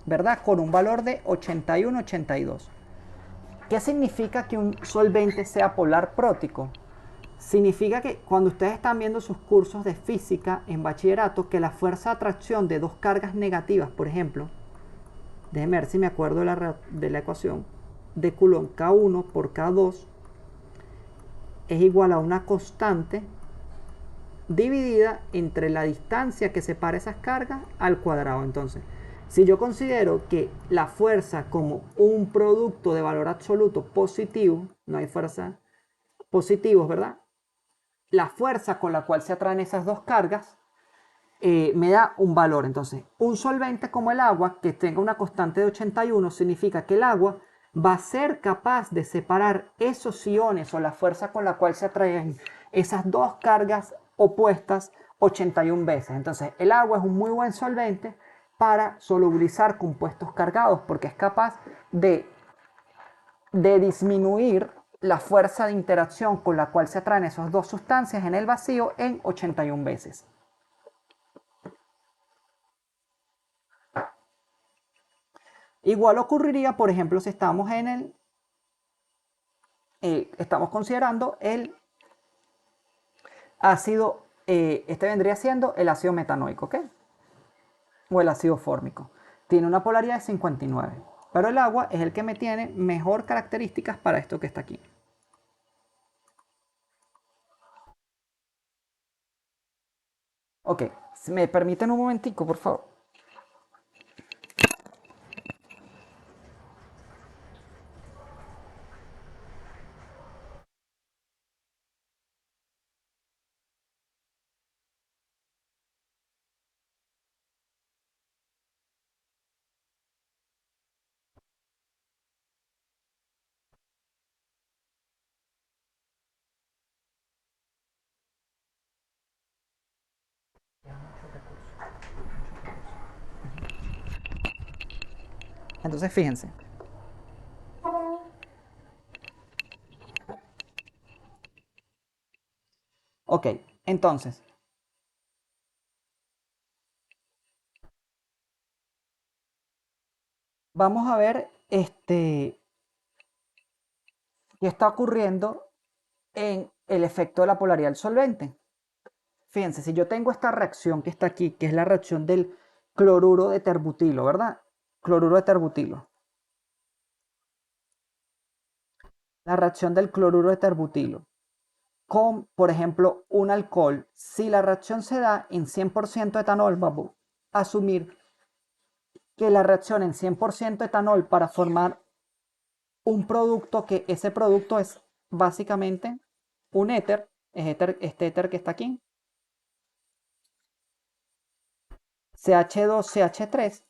¿verdad? Con un valor de 81-82. ¿Qué significa que un solvente sea polar prótico? Significa que cuando ustedes están viendo sus cursos de física en bachillerato, que la fuerza de atracción de dos cargas negativas, por ejemplo, déjenme ver si me acuerdo de la ecuación. de Coulomb K1 por K2 es igual a una constante dividida entre la distancia que separa esas cargas al cuadrado. Entonces, si yo considero que la fuerza como un producto de valor absoluto positivo, no hay fuerza positivos, ¿verdad? La fuerza con la cual se atraen esas dos cargas me da un valor. Entonces, un solvente como el agua, que tenga una constante de 81, significa que el agua va a ser capaz de separar esos iones o la fuerza con la cual se atraen esas dos cargas opuestas 81 veces. Entonces, el agua es un muy buen solvente para solubilizar compuestos cargados porque es capaz de disminuir la fuerza de interacción con la cual se atraen esas dos sustancias en el vacío en 81 veces. Igual ocurriría, por ejemplo, si estamos en estamos considerando el ácido, este vendría siendo el ácido metanoico, ¿ok? O el ácido fórmico. Tiene una polaridad de 59, pero el agua es el que me tiene mejor características para esto que está aquí. Ok, si me permiten un momentico, por favor. Entonces, fíjense. Ok, entonces, vamos a ver qué está ocurriendo en el efecto de la polaridad del solvente. Fíjense, si yo tengo esta reacción que está aquí, que es la reacción del cloruro de terbutilo, ¿verdad? Cloruro de terbutilo. La reacción del cloruro de terbutilo con, por ejemplo, un alcohol. Si la reacción se da en 100% etanol, vamos a asumir que la reacción en 100% etanol para formar un producto, que ese producto es básicamente un éter, es este éter que está aquí, CH2CH3,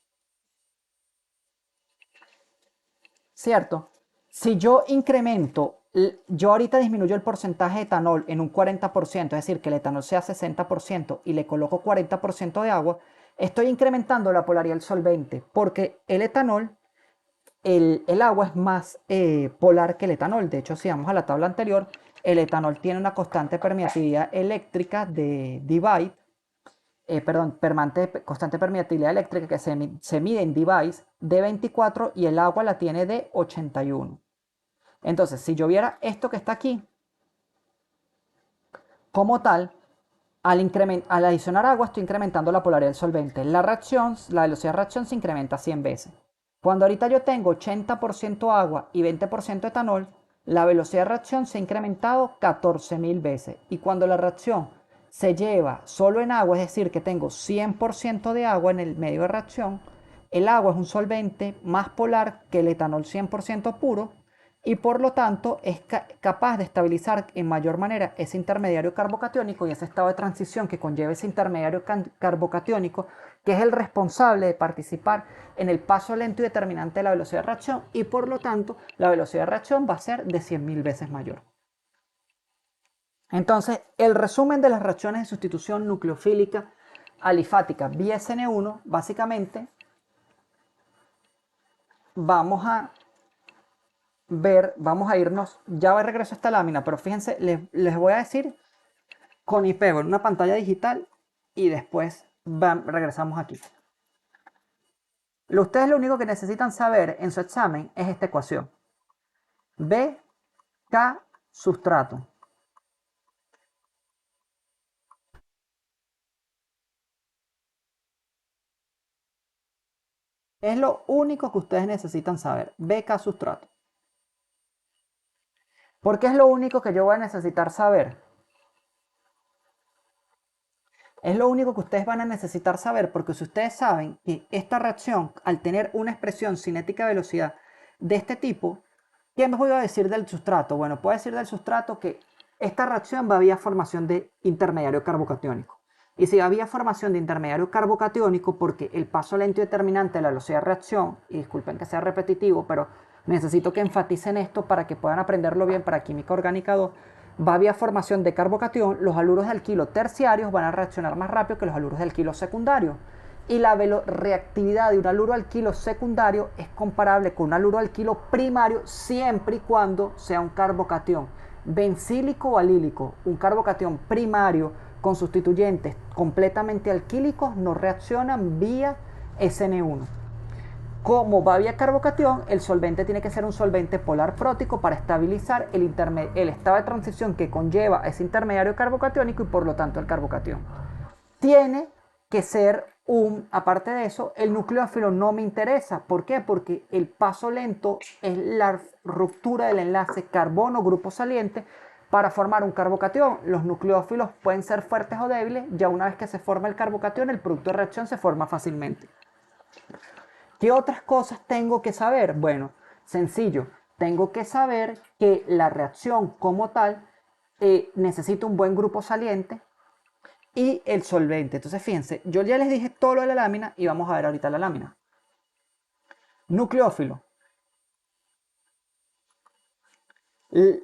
¿cierto? Si yo incremento, yo ahorita disminuyo el porcentaje de etanol en un 40%, es decir, que el etanol sea 60% y le coloco 40% de agua, estoy incrementando la polaridad del solvente, porque el etanol, el agua es más polar que el etanol. De hecho, si vamos a la tabla anterior, el etanol tiene una constante permeatividad eléctrica de Debye, perdón, constante permeatividad eléctrica que se mide en device de 24 y el agua la tiene de 81. Entonces, si yo viera esto que está aquí, como tal, al adicionar agua estoy incrementando la polaridad del solvente. La velocidad de reacción se incrementa 100 veces. Cuando ahorita yo tengo 80% agua y 20% etanol, la velocidad de reacción se ha incrementado 14.000 veces. Y cuando la reacción se lleva solo en agua, es decir, que tengo 100% de agua en el medio de reacción, el agua es un solvente más polar que el etanol 100% puro y por lo tanto es capaz de estabilizar en mayor manera ese intermediario carbocatiónico y ese estado de transición que conlleva ese intermediario carbocatiónico, que es el responsable de participar en el paso lento y determinante de la velocidad de reacción, y por lo tanto la velocidad de reacción va a ser de 100.000 veces mayor. Entonces, el resumen de las reacciones de sustitución nucleofílica alifática BSN1, básicamente vamos a vamos a irnos, ya regreso a esta lámina, pero fíjense, les voy a decir con y pego en una pantalla digital y después regresamos aquí. Ustedes lo único que necesitan saber en su examen es esta ecuación. BK sustrato. Es lo único que ustedes necesitan saber. BK sustrato. Porque es lo único que yo voy a necesitar saber. Es lo único que ustedes van a necesitar saber, porque si ustedes saben que esta reacción, al tener una expresión cinética de velocidad de este tipo, ¿qué me voy a decir del sustrato? Bueno, puedo decir del sustrato que esta reacción va vía formación de intermediario carbocatiónico. Y si va vía formación de intermediario carbocatiónico, porque el paso lento y determinante de la velocidad de reacción, y disculpen que sea repetitivo, pero necesito que enfaticen esto para que puedan aprenderlo bien para química orgánica 2, va vía formación de carbocatión, los haluros de alquilo terciarios van a reaccionar más rápido que los haluros de alquilo secundario. Y la reactividad de un haluro alquilo secundario es comparable con un haluro alquilo primario siempre y cuando sea un carbocatión bencílico o alílico. Un carbocatión primario con sustituyentes completamente alquílicos no reaccionan vía SN1. Como va vía carbocatión, el solvente tiene que ser un solvente polar prótico para estabilizar el estado de transición que conlleva ese intermediario carbocatiónico y por lo tanto el carbocatión. Tiene que ser aparte de eso, el nucleófilo no me interesa. ¿Por qué? Porque el paso lento es la ruptura del enlace carbono-grupo saliente para formar un carbocatión. Los nucleófilos pueden ser fuertes o débiles, ya una vez que se forma el carbocatión, el producto de reacción se forma fácilmente. ¿Qué otras cosas tengo que saber? Bueno, sencillo, tengo que saber que la reacción como tal necesita un buen grupo saliente y el solvente. Entonces, fíjense, yo ya les dije todo lo de la lámina y vamos a ver ahorita la lámina. Nucleófilo.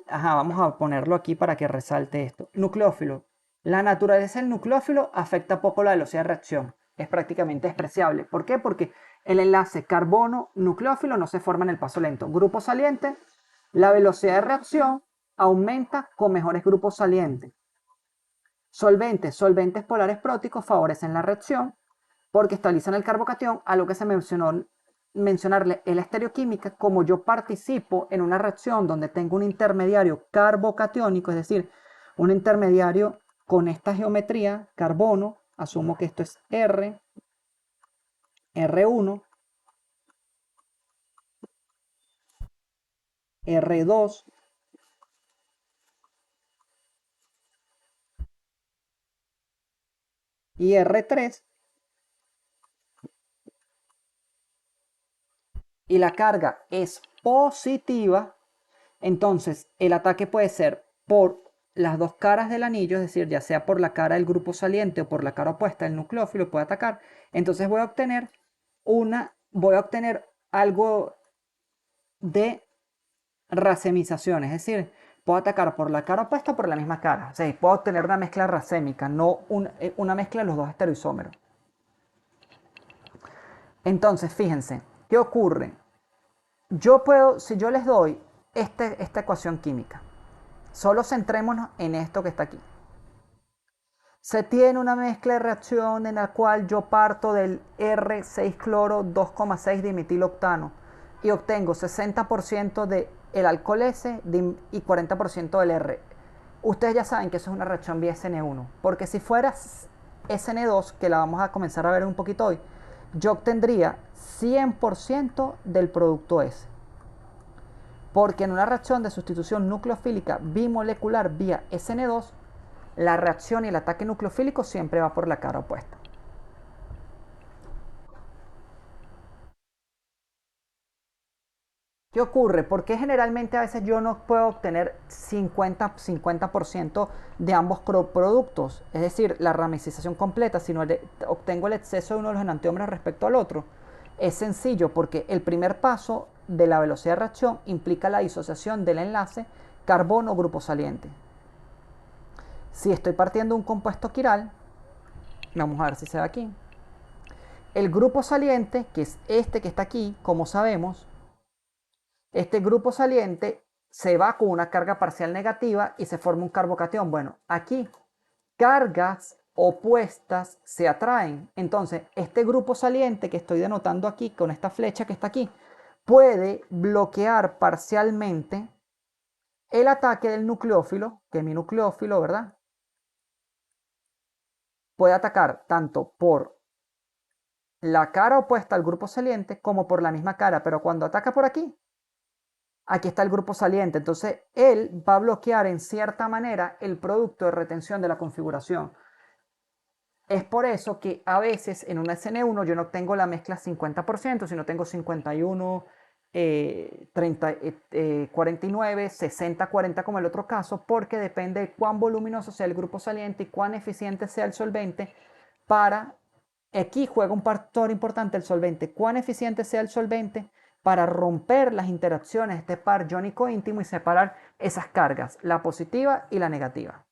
Ajá, vamos a ponerlo aquí para que resalte esto. Nucleófilo. La naturaleza del nucleófilo afecta poco la velocidad de reacción. Es prácticamente despreciable. ¿Por qué? Porque el enlace carbono-nucleófilo no se forma en el paso lento. Grupo saliente, la velocidad de reacción aumenta con mejores grupos salientes. Solventes polares próticos favorecen la reacción porque estabilizan el carbocatión, a lo que se mencionarle es la estereoquímica. Como yo participo en una reacción donde tengo un intermediario carbocatiónico, es decir, un intermediario con esta geometría, carbono, asumo que esto es R1, R2, y R3, y la carga es positiva, entonces el ataque puede ser por las dos caras del anillo, es decir, ya sea por la cara del grupo saliente o por la cara opuesta del nucleófilo puede atacar. Entonces voy a obtener algo de racemización, es decir, puedo atacar por la cara opuesta o por la misma cara. O sea, puedo obtener una mezcla racémica, no una mezcla de los dos estereoisómeros. Entonces, fíjense, ¿qué ocurre? Yo puedo, si yo les doy esta ecuación química, solo centrémonos en esto que está aquí. Se tiene una mezcla de reacción en la cual yo parto del R6-cloro 2,6 dimetiloctano y obtengo 60% del alcohol S y 40% del R. Ustedes ya saben que eso es una reacción vía SN1, porque si fuera SN2, que la vamos a comenzar a ver un poquito hoy, yo obtendría 100% del producto S. Porque en una reacción de sustitución nucleofílica bimolecular vía SN2, la reacción y el ataque nucleofílico siempre va por la cara opuesta. ¿Qué ocurre? Porque generalmente a veces yo no puedo obtener 50% de ambos productos, es decir, la ramificación completa, sino obtengo el exceso de uno de los enantiómeros respecto al otro? Es sencillo porque el primer paso de la velocidad de reacción implica la disociación del enlace carbono-grupo saliente. Si estoy partiendo un compuesto quiral, vamos a ver si se ve aquí. El grupo saliente, que es este que está aquí, como sabemos, este grupo saliente se va con una carga parcial negativa y se forma un carbocatión. Bueno, aquí cargas opuestas se atraen. Entonces, este grupo saliente que estoy denotando aquí con esta flecha que está aquí, puede bloquear parcialmente el ataque del nucleófilo, que es mi nucleófilo, ¿verdad? Puede atacar tanto por la cara opuesta al grupo saliente como por la misma cara, pero cuando ataca por aquí, aquí está el grupo saliente. Entonces, él va a bloquear en cierta manera el producto de retención de la configuración. Es por eso que a veces en una SN1 yo no tengo la mezcla 50%, sino tengo 51, 30, 49, 60, 40 como el otro caso, porque depende de cuán voluminoso sea el grupo saliente y cuán eficiente sea el solvente para... Aquí juega un factor importante el solvente. Cuán eficiente sea el solvente para romper las interacciones de este par iónico íntimo y separar esas cargas, la positiva y la negativa.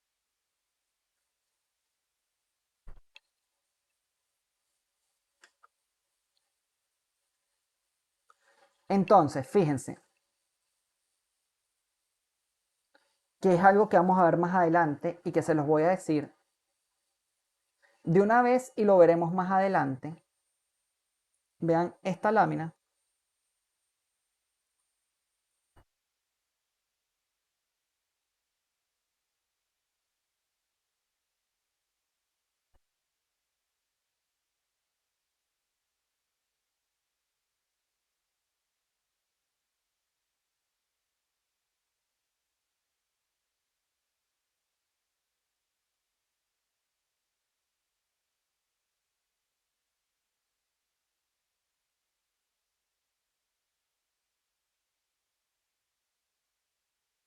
Entonces, fíjense, que es algo que vamos a ver más adelante y que se los voy a decir de una vez y lo veremos más adelante. Vean esta lámina.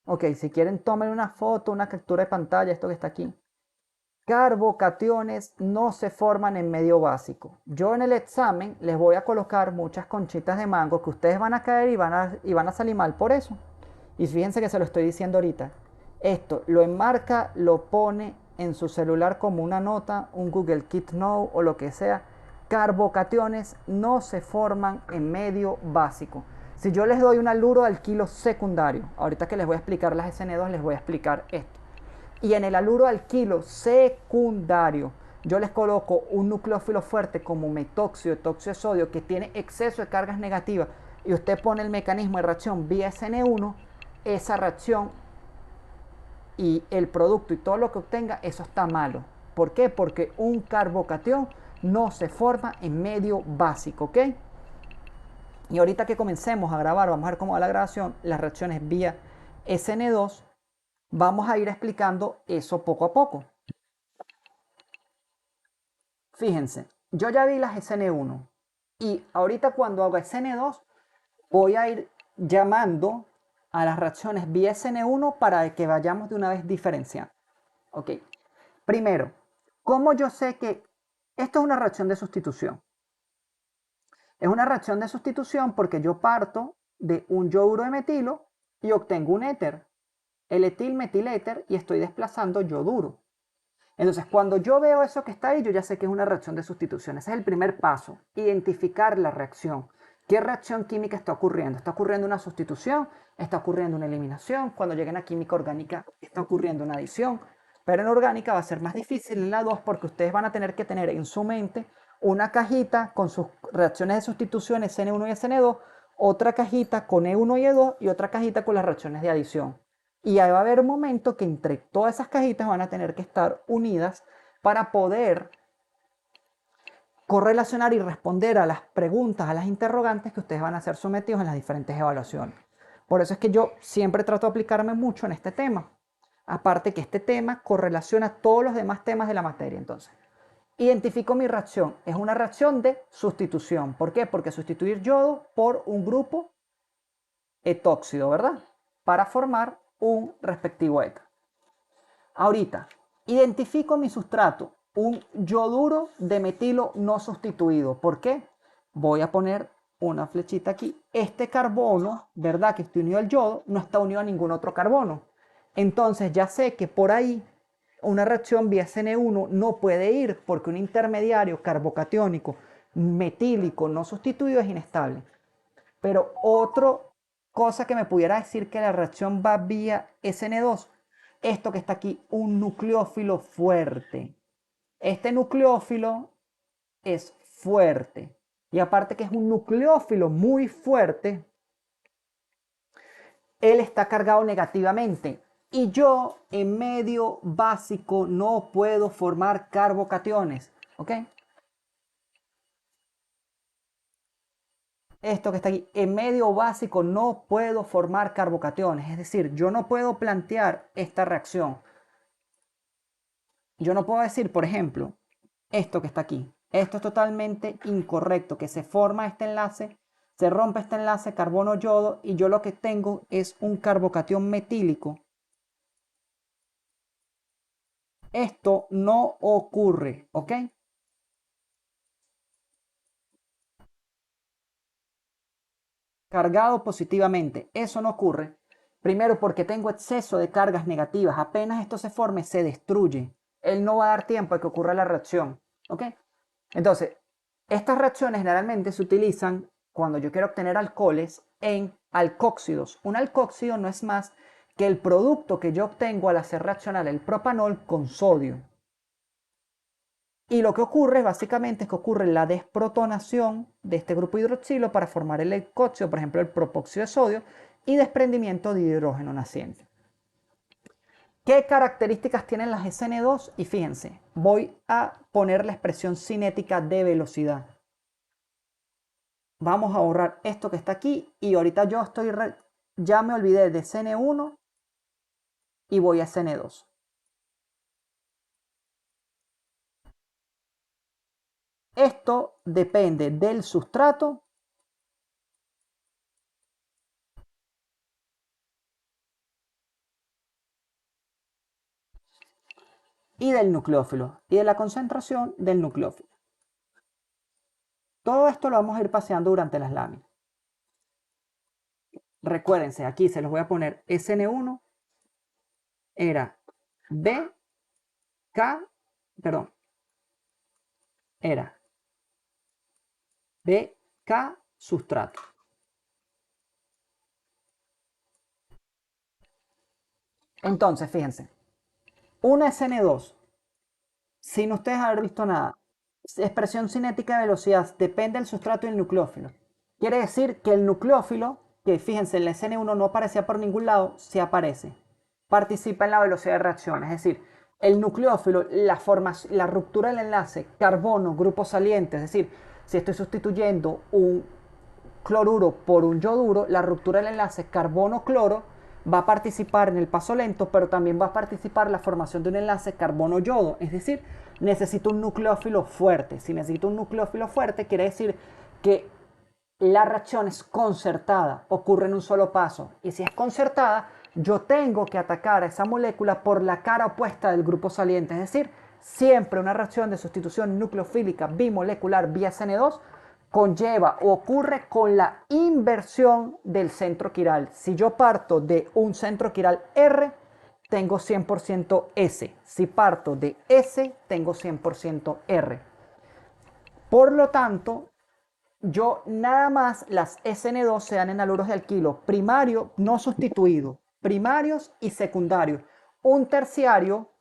Ok, si quieren tomen una foto, una captura de pantalla, esto que está aquí. Carbocationes no se forman en medio básico. Yo en el examen les voy a colocar muchas conchitas de mango que ustedes van a caer y van a salir mal por eso. Y fíjense que se lo estoy diciendo ahorita. Esto lo enmarca, lo pone en su celular como una nota, un Google Keep Note o lo que sea. Carbocationes no se forman en medio básico. Si yo les doy un haluro alquilo secundario, ahorita que les voy a explicar las SN2 les voy a explicar esto. Y en el haluro alquilo secundario, yo les coloco un nucleófilo fuerte como metóxido, tóxido de sodio, que tiene exceso de cargas negativas, y usted pone el mecanismo de reacción vía SN1, esa reacción y el producto y todo lo que obtenga, eso está malo. ¿Por qué? Porque un carbocatión no se forma en medio básico, ¿ok? Y ahorita que comencemos a grabar, vamos a ver cómo va la grabación, las reacciones vía SN2, vamos a ir explicando eso poco a poco. Fíjense, yo ya vi las SN1 y ahorita cuando haga SN2 voy a ir llamando a las reacciones vía SN1 para que vayamos de una vez diferenciando. Ok, primero, ¿cómo yo sé que esto es una reacción de sustitución? Es una reacción de sustitución porque yo parto de un yoduro de metilo y obtengo un éter, el etilmetiléter, y estoy desplazando yoduro. Entonces, cuando yo veo eso que está ahí, yo ya sé que es una reacción de sustitución. Ese es el primer paso, identificar la reacción. ¿Qué reacción química está ocurriendo? ¿Está ocurriendo una sustitución? ¿Está ocurriendo una eliminación? Cuando lleguen a química orgánica, está ocurriendo una adición. Pero en orgánica va a ser más difícil en la 2 porque ustedes van a tener que tener en su mente una cajita con sus reacciones de sustitución SN1 y SN2, otra cajita con E1 y E2 y otra cajita con las reacciones de adición. Y ahí va a haber un momento que entre todas esas cajitas van a tener que estar unidas para poder correlacionar y responder a las preguntas, a las interrogantes que ustedes van a ser sometidos en las diferentes evaluaciones. Por eso es que yo siempre trato de aplicarme mucho en este tema. Aparte que este tema correlaciona todos los demás temas de la materia. Entonces, identifico mi reacción. Es una reacción de sustitución. ¿Por qué? Porque sustituir yodo por un grupo etóxido, ¿verdad? Para formar un respectivo ETA. Ahorita, identifico mi sustrato, un yoduro de metilo no sustituido. ¿Por qué? Voy a poner una flechita aquí. Este carbono, ¿verdad? Que estoy unido al yodo, no está unido a ningún otro carbono. Entonces ya sé que por ahí una reacción vía CN1 no puede ir porque un intermediario carbocatiónico metílico no sustituido es inestable. Pero otra cosa que me pudiera decir que la reacción va vía SN2, esto que está aquí, un nucleófilo fuerte. Este nucleófilo es fuerte. Y aparte que es un nucleófilo muy fuerte, él está cargado negativamente. Y yo en medio básico no puedo formar carbocationes. ¿Ok? esto que está aquí, en medio básico no puedo formar carbocationes, es decir, yo no puedo plantear esta reacción. Yo no puedo decir, por ejemplo, esto que está aquí. Esto es totalmente incorrecto, que se forma este enlace, se rompe este enlace carbono-yodo y yo lo que tengo es un carbocatión metílico. Esto no ocurre, ¿ok? Cargado positivamente, eso no ocurre. Primero porque tengo exceso de cargas negativas. Apenas esto se forme, se destruye. Él no va a dar tiempo a que ocurra la reacción, ¿ok? Entonces, estas reacciones generalmente se utilizan cuando yo quiero obtener alcoholes en alcóxidos. Un alcóxido no es más que el producto que yo obtengo al hacer reaccionar el propanol con sodio. Y lo que ocurre básicamente es que ocurre la desprotonación de este grupo hidroxilo para formar el alcóxido, por ejemplo el propóxido de sodio, y desprendimiento de hidrógeno naciente. ¿Qué características tienen las SN2? Y fíjense, voy a poner la expresión cinética de velocidad. Vamos a borrar esto que está aquí y ahorita ya me olvidé de CN1 y voy a CN2. Esto depende del sustrato y del nucleófilo y de la concentración del nucleófilo. Todo esto lo vamos a ir paseando durante las láminas. Recuérdense, aquí se los voy a poner SN1 era era BK sustrato. Entonces, fíjense, una SN2, sin ustedes haber visto nada, expresión cinética de velocidad, depende del sustrato y el nucleófilo. Quiere decir que el nucleófilo, que fíjense, en la SN1 no aparecía por ningún lado, sí aparece. Participa en la velocidad de reacción, es decir, el nucleófilo, la ruptura del enlace carbono, grupo saliente, es decir, si estoy sustituyendo un cloruro por un yoduro, la ruptura del enlace carbono-cloro va a participar en el paso lento, pero también va a participar la formación de un enlace carbono-yodo. Es decir, necesito un nucleófilo fuerte. Si necesito un nucleófilo fuerte, quiere decir que la reacción es concertada, ocurre en un solo paso. Y si es concertada, yo tengo que atacar a esa molécula por la cara opuesta del grupo saliente. Es decir, siempre una reacción de sustitución nucleofílica bimolecular vía CN2 conlleva o ocurre con la inversión del centro quiral. Si yo parto de un centro quiral R, tengo 100% S. Si parto de S, tengo 100% R. Por lo tanto, yo nada más las SN2 se dan en haluros de alquilo primario no sustituido, primarios y secundarios. Un terciario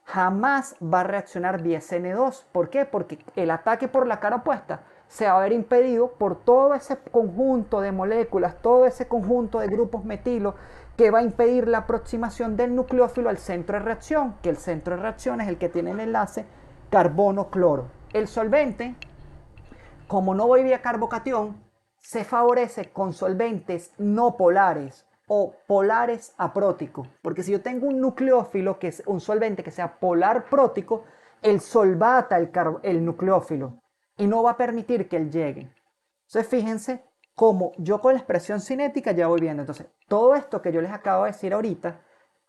jamás va a reaccionar vía SN2. ¿Por qué? Porque el ataque por la cara opuesta se va a ver impedido por todo ese conjunto de moléculas, todo ese conjunto de grupos metilo que va a impedir la aproximación del nucleófilo al centro de reacción, que el centro de reacción es el que tiene el enlace carbono-cloro. El solvente, como no voy vía carbocatión, se favorece con solventes no polares o polares apróticos. Porque si yo tengo un nucleófilo, que es un solvente que sea polar prótico, él solvata el nucleófilo y no va a permitir que él llegue. Entonces fíjense cómo yo con la expresión cinética ya voy viendo. Entonces todo esto que yo les acabo de decir ahorita,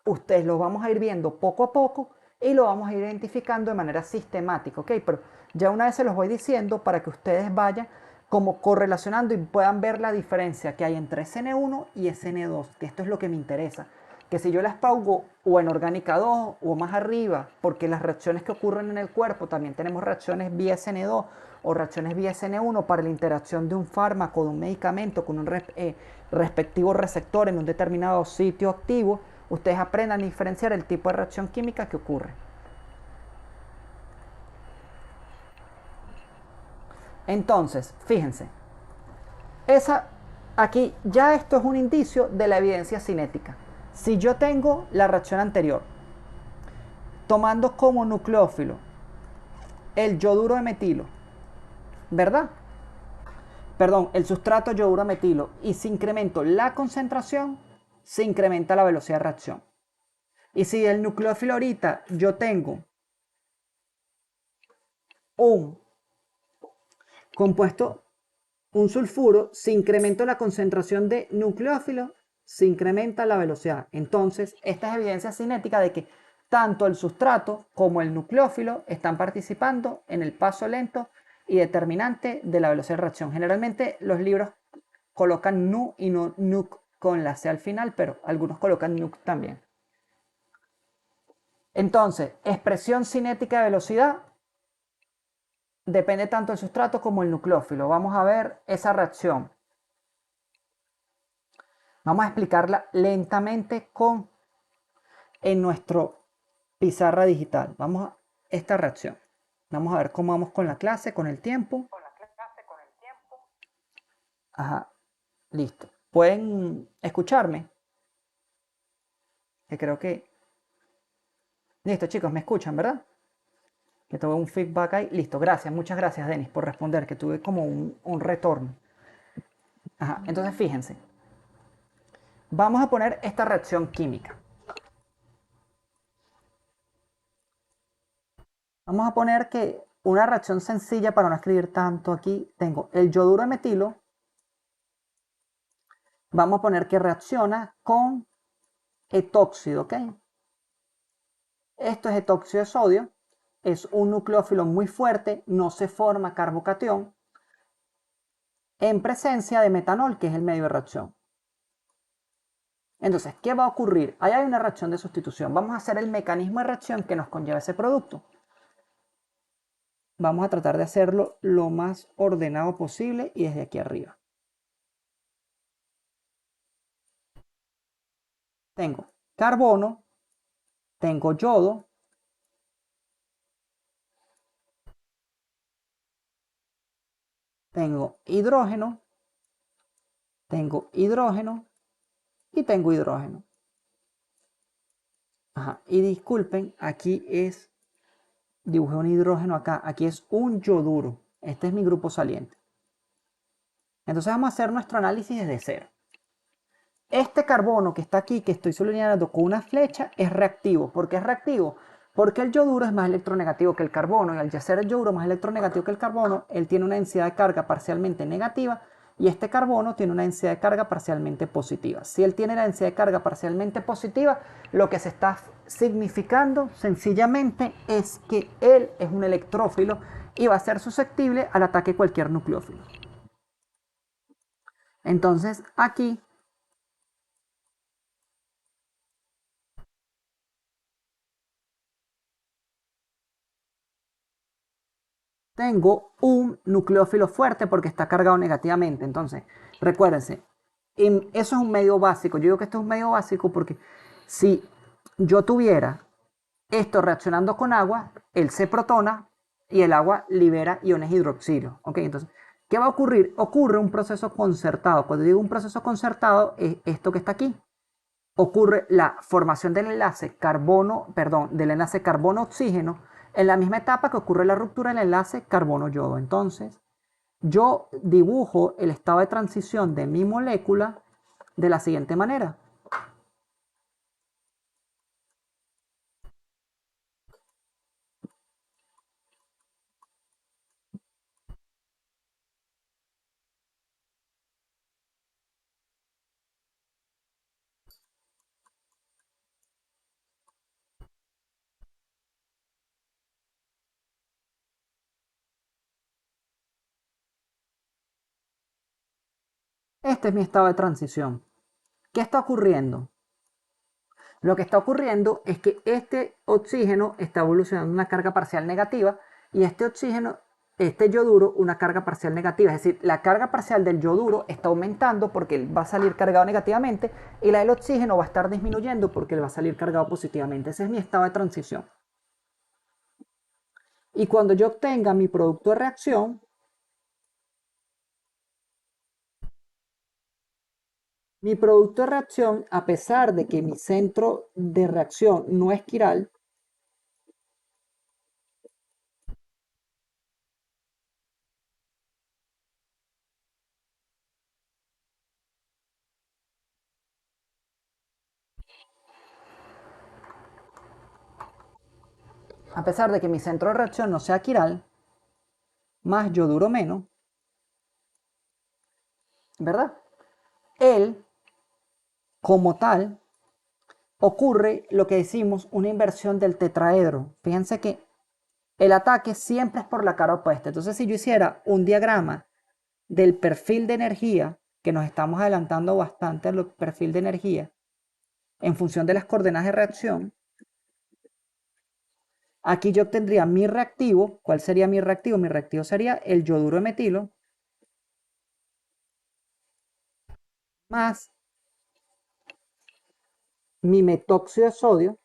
ustedes lo vamos a ir viendo poco a poco y lo vamos a ir identificando de manera sistemática, ¿ok? Pero ya una vez se los voy diciendo para que ustedes vayan como correlacionando y puedan ver la diferencia que hay entre SN1 y SN2, que esto es lo que me interesa. Que si yo las pongo o en orgánica 2 o más arriba, porque las reacciones que ocurren en el cuerpo, también tenemos reacciones vía SN2 o reacciones vía SN1 para la interacción de un fármaco, de un medicamento con un respectivo receptor en un determinado sitio activo, ustedes aprendan a diferenciar el tipo de reacción química que ocurre. Entonces, fíjense, aquí ya esto es un indicio de la evidencia cinética. Si yo tengo la reacción anterior, tomando como nucleófilo el yoduro de metilo, ¿verdad? perdón, el sustrato yoduro metilo y si incremento la concentración, se incrementa la velocidad de reacción. Y si el nucleófilo ahorita yo tengo un compuesto, un sulfuro, si incremento la concentración de nucleófilo, se incrementa la velocidad. Entonces, esta es evidencia cinética de que tanto el sustrato como el nucleófilo están participando en el paso lento y determinante de la velocidad de reacción. Generalmente los libros colocan nu y no nuc con la C al final, pero algunos colocan nuc también. Entonces, expresión cinética de velocidad depende tanto del sustrato como el nucleófilo. Vamos a ver esa reacción. Vamos a explicarla lentamente en nuestro pizarra digital. Vamos a esta reacción. Vamos a ver cómo vamos con la clase, con el tiempo. Ajá, listo. ¿Pueden escucharme? Que creo que... Listo, chicos, me escuchan, ¿verdad? Que tuve un feedback ahí. Listo, gracias. Muchas gracias, Denis, por responder, que tuve como un retorno. Ajá, entonces fíjense. Vamos a poner esta reacción química. Vamos a poner que una reacción sencilla para no escribir tanto aquí. Tengo el yoduro de metilo. Vamos a poner que reacciona con etóxido, ¿ok? Esto es etóxido de sodio. Es un nucleófilo muy fuerte. No se forma carbocatión en presencia de metanol, que es el medio de reacción. Entonces, ¿qué va a ocurrir? Ahí hay una reacción de sustitución. Vamos a hacer el mecanismo de reacción que nos conlleva ese producto. Vamos a tratar de hacerlo lo más ordenado posible y desde aquí arriba. Tengo carbono, tengo yodo, tengo hidrógeno y tengo hidrógeno. Ajá. Y disculpen, aquí dibujé un hidrógeno acá, aquí es un yoduro. Este es mi grupo saliente. Entonces vamos a hacer nuestro análisis desde cero. Este carbono que está aquí, que estoy señalando con una flecha, es reactivo. ¿Por qué es reactivo? Porque el yoduro es más electronegativo que el carbono, y al ser el yoduro más electronegativo que el carbono, él tiene una densidad de carga parcialmente negativa, y este carbono tiene una densidad de carga parcialmente positiva. Si él tiene la densidad de carga parcialmente positiva, lo que se está significando sencillamente es que él es un electrófilo y va a ser susceptible al ataque de cualquier nucleófilo. Entonces aquí tengo un nucleófilo fuerte porque está cargado negativamente. Entonces, recuérdense, eso es un medio básico. Yo digo que esto es un medio básico porque si yo tuviera esto reaccionando con agua, él se protona y el agua libera iones hidroxilo. ¿Ok? Entonces, ¿qué va a ocurrir? Ocurre un proceso concertado. Cuando digo un proceso concertado, es esto que está aquí. Ocurre la formación del enlace carbono-oxígeno en la misma etapa que ocurre la ruptura del enlace carbono-yodo. Entonces, yo dibujo el estado de transición de mi molécula de la siguiente manera. Este es mi estado de transición. ¿Qué está ocurriendo? Lo que está ocurriendo es que este oxígeno está evolucionando una carga parcial negativa y este yoduro, una carga parcial negativa. Es decir, la carga parcial del yoduro está aumentando porque él va a salir cargado negativamente y la del oxígeno va a estar disminuyendo porque él va a salir cargado positivamente. Ese es mi estado de transición. Y cuando yo obtenga mi producto de reacción, a pesar de que mi centro de reacción no es quiral, a pesar de que mi centro de reacción no sea quiral, más yoduro menos, ¿verdad? Él, como tal, ocurre lo que decimos una inversión del tetraedro. Fíjense que el ataque siempre es por la cara opuesta. Entonces, si yo hiciera un diagrama del perfil de energía, que nos estamos adelantando bastante al perfil de energía, en función de las coordenadas de reacción, aquí yo obtendría mi reactivo. ¿Cuál sería mi reactivo? Mi reactivo sería el yoduro de metilo más mi metóxido de sodio.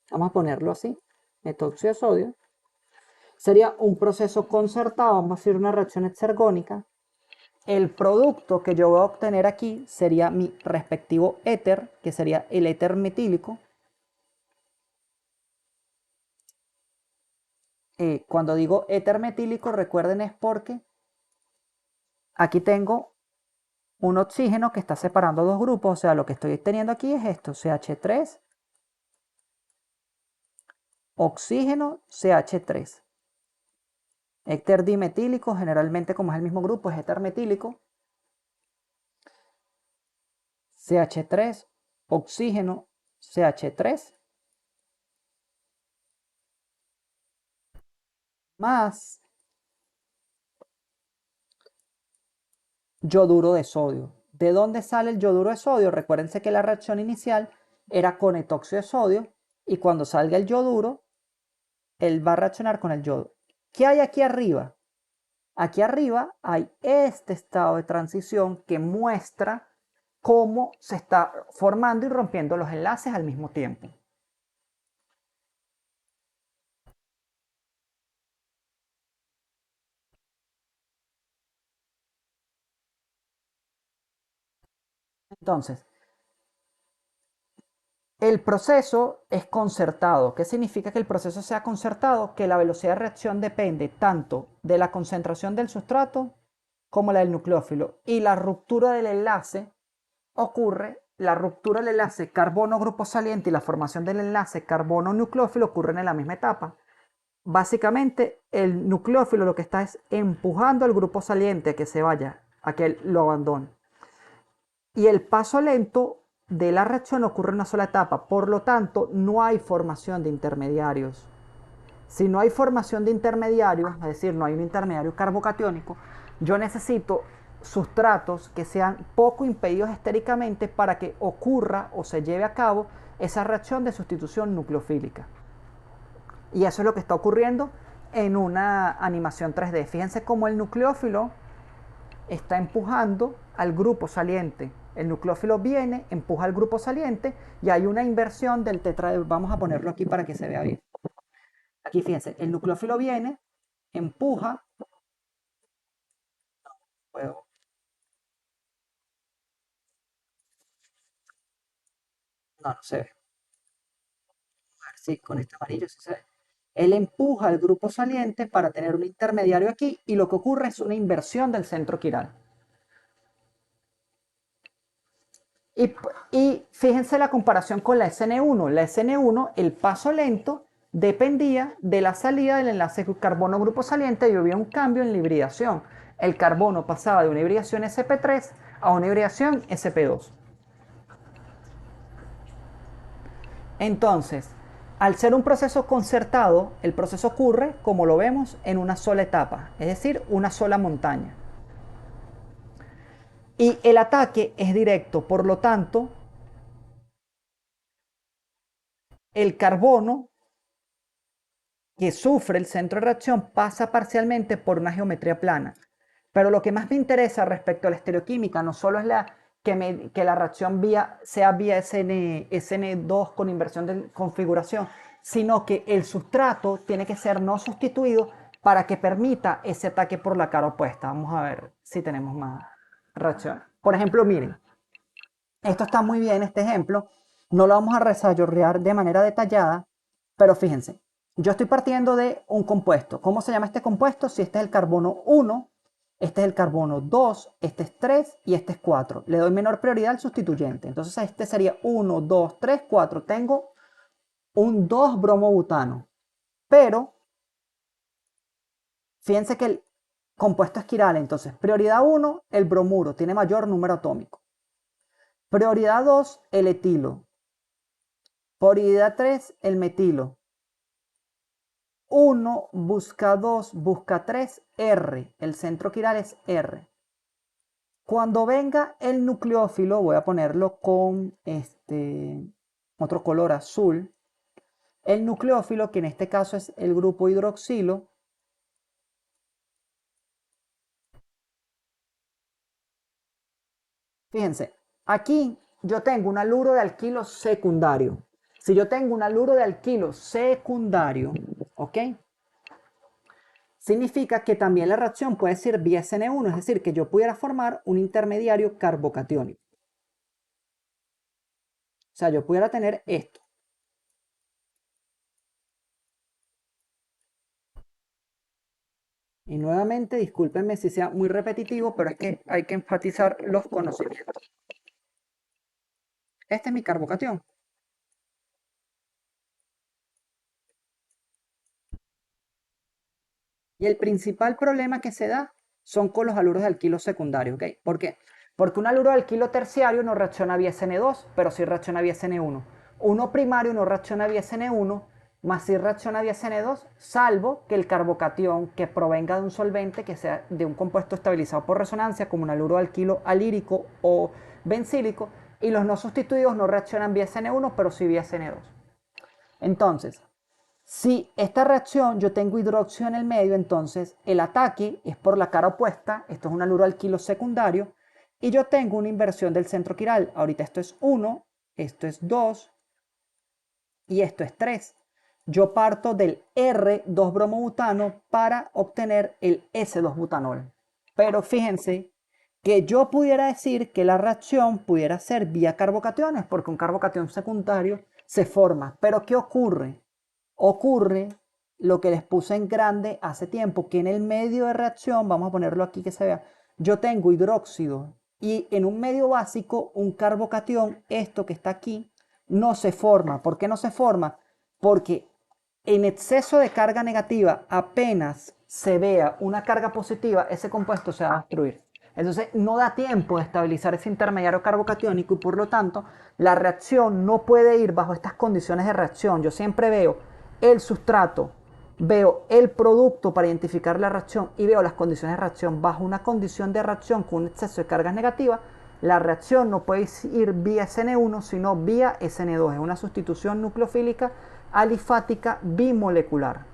Vamos a ponerlo así, metóxido de sodio. Sería un proceso concertado, vamos a decir una reacción exergónica. El producto que yo voy a obtener aquí sería mi respectivo éter, que sería el éter metílico. Cuando digo éter metílico, recuerden es porque aquí tengo un oxígeno que está separando dos grupos. O sea, lo que estoy teniendo aquí es esto, CH3, oxígeno, CH3. Éter dimetílico, generalmente como es el mismo grupo, es éter metílico. CH3, oxígeno, CH3, más yoduro de sodio. ¿De dónde sale el yoduro de sodio? Recuérdense que la reacción inicial era con etóxido de sodio y cuando salga el yoduro, él va a reaccionar con el yodo. ¿Qué hay aquí arriba? Aquí arriba hay este estado de transición que muestra cómo se está formando y rompiendo los enlaces al mismo tiempo. Entonces, el proceso es concertado. ¿Qué significa que el proceso sea concertado? Que la velocidad de reacción depende tanto de la concentración del sustrato como la del nucleófilo. Y la ruptura del enlace ocurre, la ruptura del enlace carbono-grupo saliente y la formación del enlace carbono-nucleófilo ocurren en la misma etapa. Básicamente, el nucleófilo lo que está es empujando al grupo saliente a que se vaya, a que lo abandone. Y el paso lento de la reacción ocurre en una sola etapa, por lo tanto no hay formación de intermediarios. Si no hay formación de intermediarios, es decir, no hay un intermediario carbocatiónico, yo necesito sustratos que sean poco impedidos estéricamente para que ocurra o se lleve a cabo esa reacción de sustitución nucleofílica. Y eso es lo que está ocurriendo en una animación 3D. Fíjense cómo el nucleófilo está empujando al grupo saliente. El nucleófilo viene, empuja al grupo saliente y hay una inversión del tetraedro. Vamos a ponerlo aquí para que se vea bien. Aquí fíjense, el nucleófilo viene, empuja. No, no se ve. A ver si con este amarillo sí se ve. Él empuja al grupo saliente para tener un intermediario aquí y lo que ocurre es una inversión del centro quiral. Y fíjense la comparación con la SN1. La SN1, el paso lento dependía de la salida del enlace carbono-grupo saliente y había un cambio en la hibridación. El carbono pasaba de una hibridación sp3 a una hibridación sp2. Entonces, al ser un proceso concertado, el proceso ocurre, como lo vemos, en una sola etapa, es decir, una sola montaña. Y el ataque es directo, por lo tanto, el carbono que sufre el centro de reacción pasa parcialmente por una geometría plana. Pero lo que más me interesa respecto a la estereoquímica no solo es que la reacción sea vía SN2 con inversión de configuración, sino que el sustrato tiene que ser no sustituido para que permita ese ataque por la cara opuesta. Vamos a ver si tenemos más reacciones. Por ejemplo, miren, esto está muy bien, este ejemplo. No lo vamos a desarrollar de manera detallada, pero fíjense, yo estoy partiendo de un compuesto. ¿Cómo se llama este compuesto? Si este es el carbono 1, este es el carbono 2, este es 3 y este es 4. Le doy menor prioridad al sustituyente. Entonces este sería 1, 2, 3, 4. Tengo un 2-bromobutano. Pero, fíjense que el compuesto es quiral, entonces, prioridad 1, el bromuro, tiene mayor número atómico. Prioridad 2, el etilo. Prioridad 3, el metilo. 1 busca 2, busca 3, R. El centro quiral es R. Cuando venga el nucleófilo, voy a ponerlo con otro color azul. El nucleófilo, que en este caso es el grupo hidroxilo, fíjense, aquí yo tengo un haluro de alquilo secundario. Si yo tengo un haluro de alquilo secundario, ¿ok? Significa que también la reacción puede ser vía SN1, es decir, que yo pudiera formar un intermediario carbocatiónico. O sea, yo pudiera tener esto. Y nuevamente, discúlpenme si sea muy repetitivo, pero es que hay que enfatizar los conocimientos. Este es mi carbocatión. Y el principal problema que se da son con los haluros de alquilo secundario, ¿ok? ¿Por qué? Porque un haluro de alquilo terciario no reacciona vía SN2, pero sí reacciona vía SN1. Uno primario no reacciona vía SN1, más sí reacciona vía SN2, salvo que el carbocatión que provenga de un solvente que sea de un compuesto estabilizado por resonancia, como un haluro de alquilo alírico o bencílico, y los no sustituidos no reaccionan vía SN1, pero sí vía SN2. Entonces, si esta reacción yo tengo hidróxido en el medio, entonces el ataque es por la cara opuesta. Esto es un haluro alquilo secundario. Y yo tengo una inversión del centro quiral. Ahorita esto es 1, esto es 2 y esto es 3. Yo parto del R2-bromobutano para obtener el S2-butanol. Pero fíjense que yo pudiera decir que la reacción pudiera ser vía carbocationes, porque un carbocatión secundario se forma. Pero ¿qué ocurre? Ocurre lo que les puse en grande hace tiempo, que en el medio de reacción, vamos a ponerlo aquí que se vea, yo tengo hidróxido y en un medio básico un carbocatión, esto que está aquí, no se forma. ¿Por qué no se forma? Porque en exceso de carga negativa, apenas se vea una carga positiva, ese compuesto se va a destruir. Entonces no da tiempo de estabilizar ese intermediario carbocatiónico y por lo tanto la reacción no puede ir bajo estas condiciones de reacción. Yo siempre veo el sustrato, veo el producto para identificar la reacción y veo las condiciones de reacción. Bajo una condición de reacción con un exceso de cargas negativas, la reacción no puede ir vía SN1, sino vía SN2. Es una sustitución nucleofílica alifática bimolecular.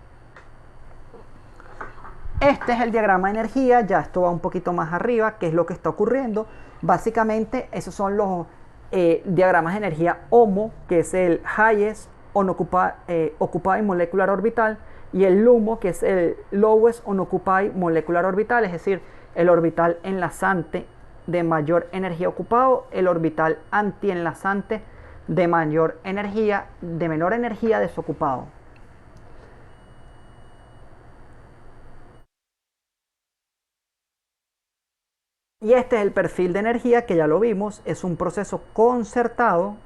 Este es el diagrama de energía, ya esto va un poquito más arriba, qué es lo que está ocurriendo. Básicamente, esos son los diagramas de energía HOMO, que es el Highest Unoccupied Molecular Orbital, y el LUMO, que es el Lowest Unoccupied Molecular Orbital, es decir, el orbital enlazante de mayor energía ocupado, el orbital antienlazante de mayor energía, de menor energía desocupado. Y este es el perfil de energía que ya lo vimos, es un proceso concertado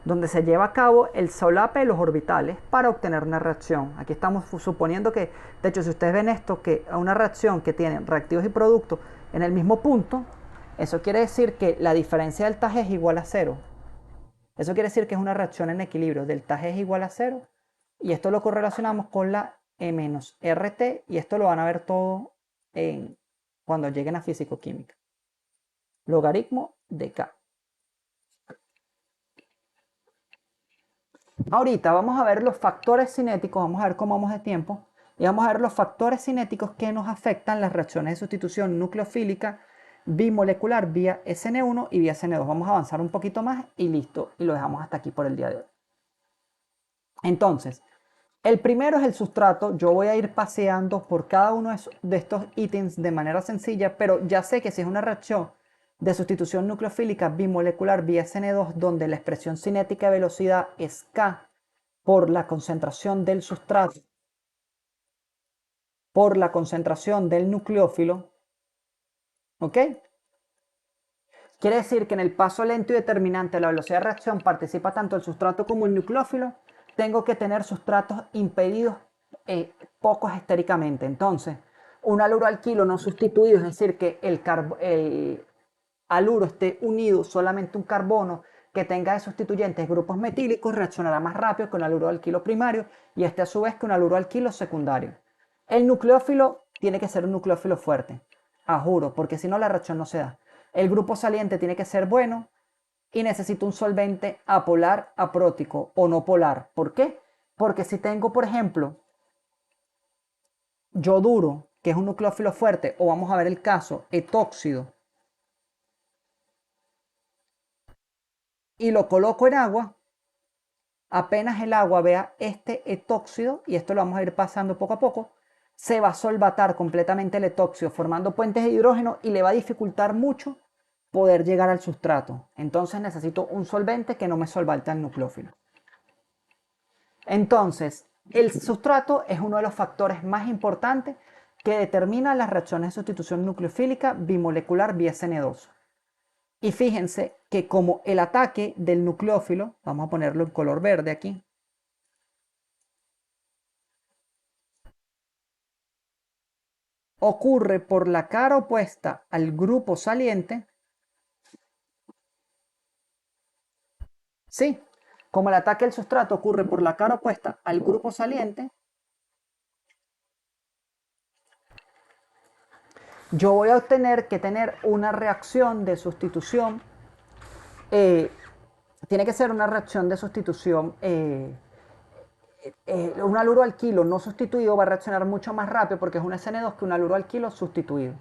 donde se lleva a cabo el solape de los orbitales para obtener una reacción. Aquí estamos suponiendo que, de hecho, si ustedes ven esto, que a una reacción que tiene reactivos y productos en el mismo punto, eso quiere decir que la diferencia del TAG es igual a cero. Eso quiere decir que es una reacción en equilibrio, del TAG es igual a cero, y esto lo correlacionamos con la E-RT, y esto lo van a ver todo cuando lleguen a físico-química. Logaritmo de K. Ahorita vamos a ver los factores cinéticos, vamos a ver cómo vamos de tiempo, y vamos a ver los factores cinéticos que nos afectan las reacciones de sustitución nucleofílica bimolecular vía SN1 y vía SN2. Vamos a avanzar un poquito más y listo, y lo dejamos hasta aquí por el día de hoy. Entonces, el primero es el sustrato. Yo voy a ir paseando por cada uno de estos ítems de manera sencilla, pero ya sé que si es una reacción de sustitución nucleofílica bimolecular vía SN2, donde la expresión cinética de velocidad es K por la concentración del sustrato, por la concentración del nucleófilo, ¿ok? Quiere decir que en el paso lento y determinante de la velocidad de reacción participa tanto el sustrato como el nucleófilo. tengo que tener sustratos impedidos pocos estéricamente. Entonces, un haluro alquilo no sustituido, es decir, que el haluro esté unido solamente un carbono que tenga de sustituyentes grupos metílicos, reaccionará más rápido que un haluro alquilo primario y este a su vez que un haluro alquilo secundario. El nucleófilo tiene que ser un nucleófilo fuerte, a juro, porque si no la reacción no se da. El grupo saliente tiene que ser bueno y necesito un solvente apolar, aprótico o no polar. ¿Por qué? Porque si tengo, por ejemplo, yoduro, que es un nucleófilo fuerte, o vamos a ver el caso, etóxido, y lo coloco en agua, apenas el agua vea este etóxido, y esto lo vamos a ir pasando poco a poco, se va a solvatar completamente el etóxido formando puentes de hidrógeno y le va a dificultar mucho poder llegar al sustrato. Entonces necesito un solvente que no me solvante al nucleófilo. Entonces, el sustrato es uno de los factores más importantes que determina las reacciones de sustitución nucleofílica bimolecular BSN2. Y fíjense que como el ataque del nucleófilo, vamos a ponerlo en color verde aquí, ocurre por la cara opuesta al grupo saliente, sí, como el ataque del sustrato ocurre por la cara opuesta al grupo saliente, yo voy a obtener que tener una reacción de sustitución, eh, tiene que ser una reacción de sustitución, un haluro alquilo no sustituido va a reaccionar mucho más rápido porque es un SN2 que un haluro alquilo sustituido.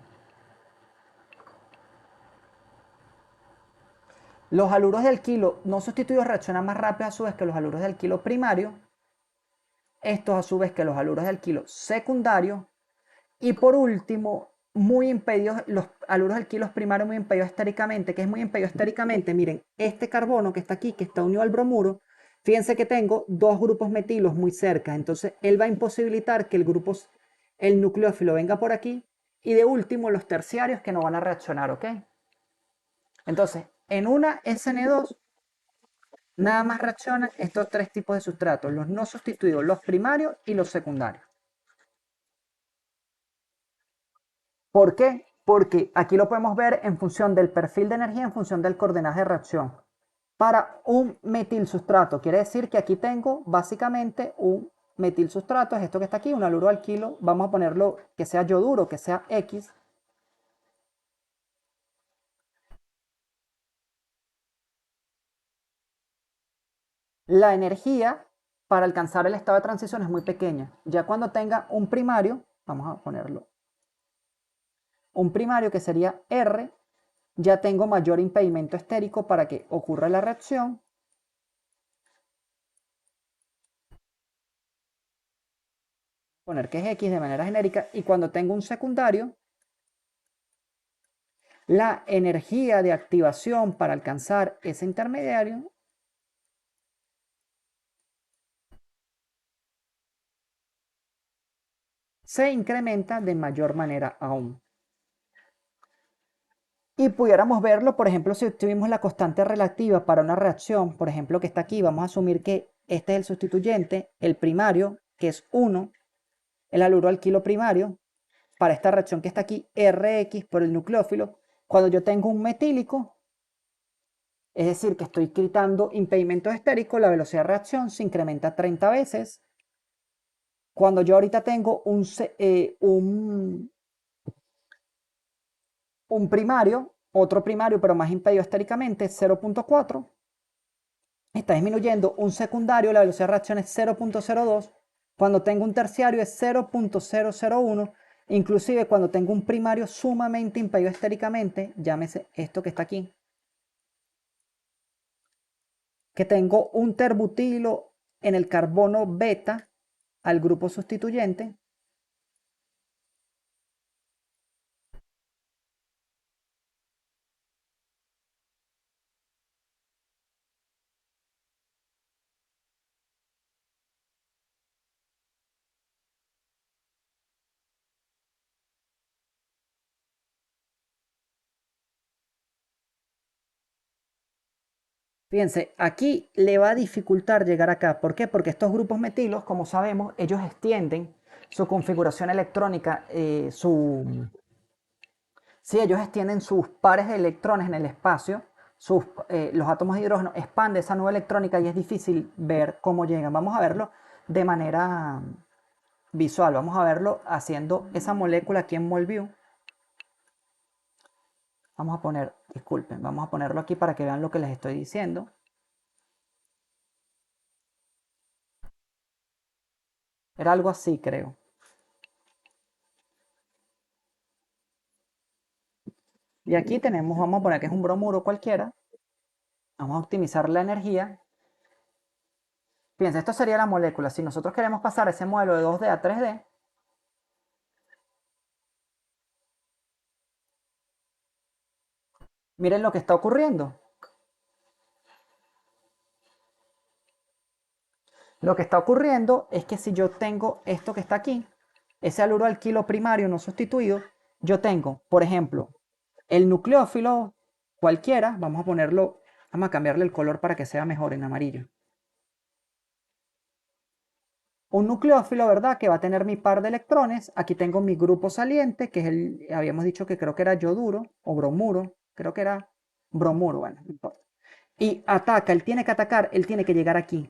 Los haluros de alquilo no sustituidos reaccionan más rápido a su vez que los haluros de alquilo primario, estos a su vez que los haluros de alquilo secundario, y por último, muy impedidos, los haluros de alquilos primarios muy impedidos estéricamente. ¿Qué es muy impedido estéricamente? Miren, este carbono que está aquí, que está unido al bromuro, fíjense que tengo dos grupos metilos muy cerca, entonces él va a imposibilitar que el nucleófilo venga por aquí, y de último los terciarios que no van a reaccionar, ¿ok? Entonces, en una SN2 nada más reaccionan estos tres tipos de sustratos, los no sustituidos, los primarios y los secundarios. ¿Por qué? Porque aquí lo podemos ver en función del perfil de energía, en función del coordenaje de reacción. Para un metil sustrato, quiere decir que aquí tengo básicamente un metil sustrato, es esto que está aquí, un haluro alquilo, vamos a ponerlo que sea yoduro, que sea X. La energía para alcanzar el estado de transición es muy pequeña. Ya cuando tenga un primario, vamos a ponerlo, un primario que sería R, ya tengo mayor impedimento estérico para que ocurra la reacción. Poner que es X de manera genérica, y cuando tengo un secundario, la energía de activación para alcanzar ese intermediario se incrementa de mayor manera aún. Y pudiéramos verlo, por ejemplo, si tuvimos la constante relativa para una reacción, por ejemplo, que está aquí, vamos a asumir que este es el sustituyente, el primario, que es 1, el haluro alquilo primario, para esta reacción que está aquí, Rx por el nucleófilo. Cuando yo tengo un metílico, es decir, que estoy quitando impedimentos estéricos, la velocidad de reacción se incrementa 30 veces. Cuando yo ahorita tengo un primario, otro primario, pero más impedido estéricamente, 0.4, está disminuyendo. Un secundario, la velocidad de reacción es 0.02. Cuando tengo un terciario es 0.001. Inclusive cuando tengo un primario sumamente impedido estéricamente, llámese esto que está aquí, que tengo un terbutilo en el carbono beta al grupo sustituyente, Fíjense, aquí le va a dificultar llegar acá. ¿Por qué? Porque estos grupos metilos, como sabemos, ellos extienden su configuración electrónica, sí, ellos extienden sus pares de electrones en el espacio, los átomos de hidrógeno expanden esa nube electrónica y es difícil ver cómo llegan. Vamos a verlo de manera visual, vamos a verlo haciendo esa molécula aquí en Molview. Vamos a poner, disculpen, vamos a ponerlo aquí para que vean lo que les estoy diciendo. Era algo así, creo. Y aquí tenemos, vamos a poner que es un bromuro cualquiera. Vamos a optimizar la energía. Fíjense, esto sería la molécula. Si nosotros queremos pasar ese modelo de 2D a 3D, miren lo que está ocurriendo. Lo que está ocurriendo es que si yo tengo esto que está aquí, ese haluro alquilo primario no sustituido, yo tengo, por ejemplo, el nucleófilo cualquiera, vamos a ponerlo, vamos a cambiarle el color para que sea mejor en amarillo. Un nucleófilo, ¿verdad? Que va a tener mi par de electrones. Aquí tengo mi grupo saliente, que es habíamos dicho que creo que era yoduro o bromuro, creo que era bromuro, bueno, no importa. Y ataca, él tiene que atacar, él tiene que llegar aquí.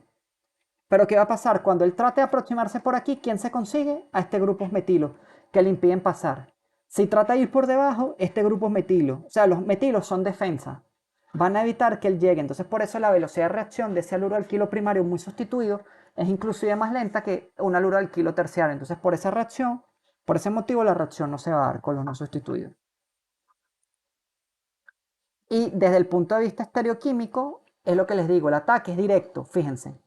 Pero ¿qué va a pasar? Cuando él trate de aproximarse por aquí, ¿quién se consigue? A este grupo metilo, que le impiden pasar. Si trata de ir por debajo, este grupo es metilo. O sea, los metilos son defensa. Van a evitar que él llegue. Entonces, por eso la velocidad de reacción de ese haluro alquilo primario muy sustituido es inclusive más lenta que un haluro alquilo terciario. Entonces, por esa reacción, por ese motivo, la reacción no se va a dar con los no sustituidos. Y desde el punto de vista estereoquímico, es lo que les digo, el ataque es directo, fíjense.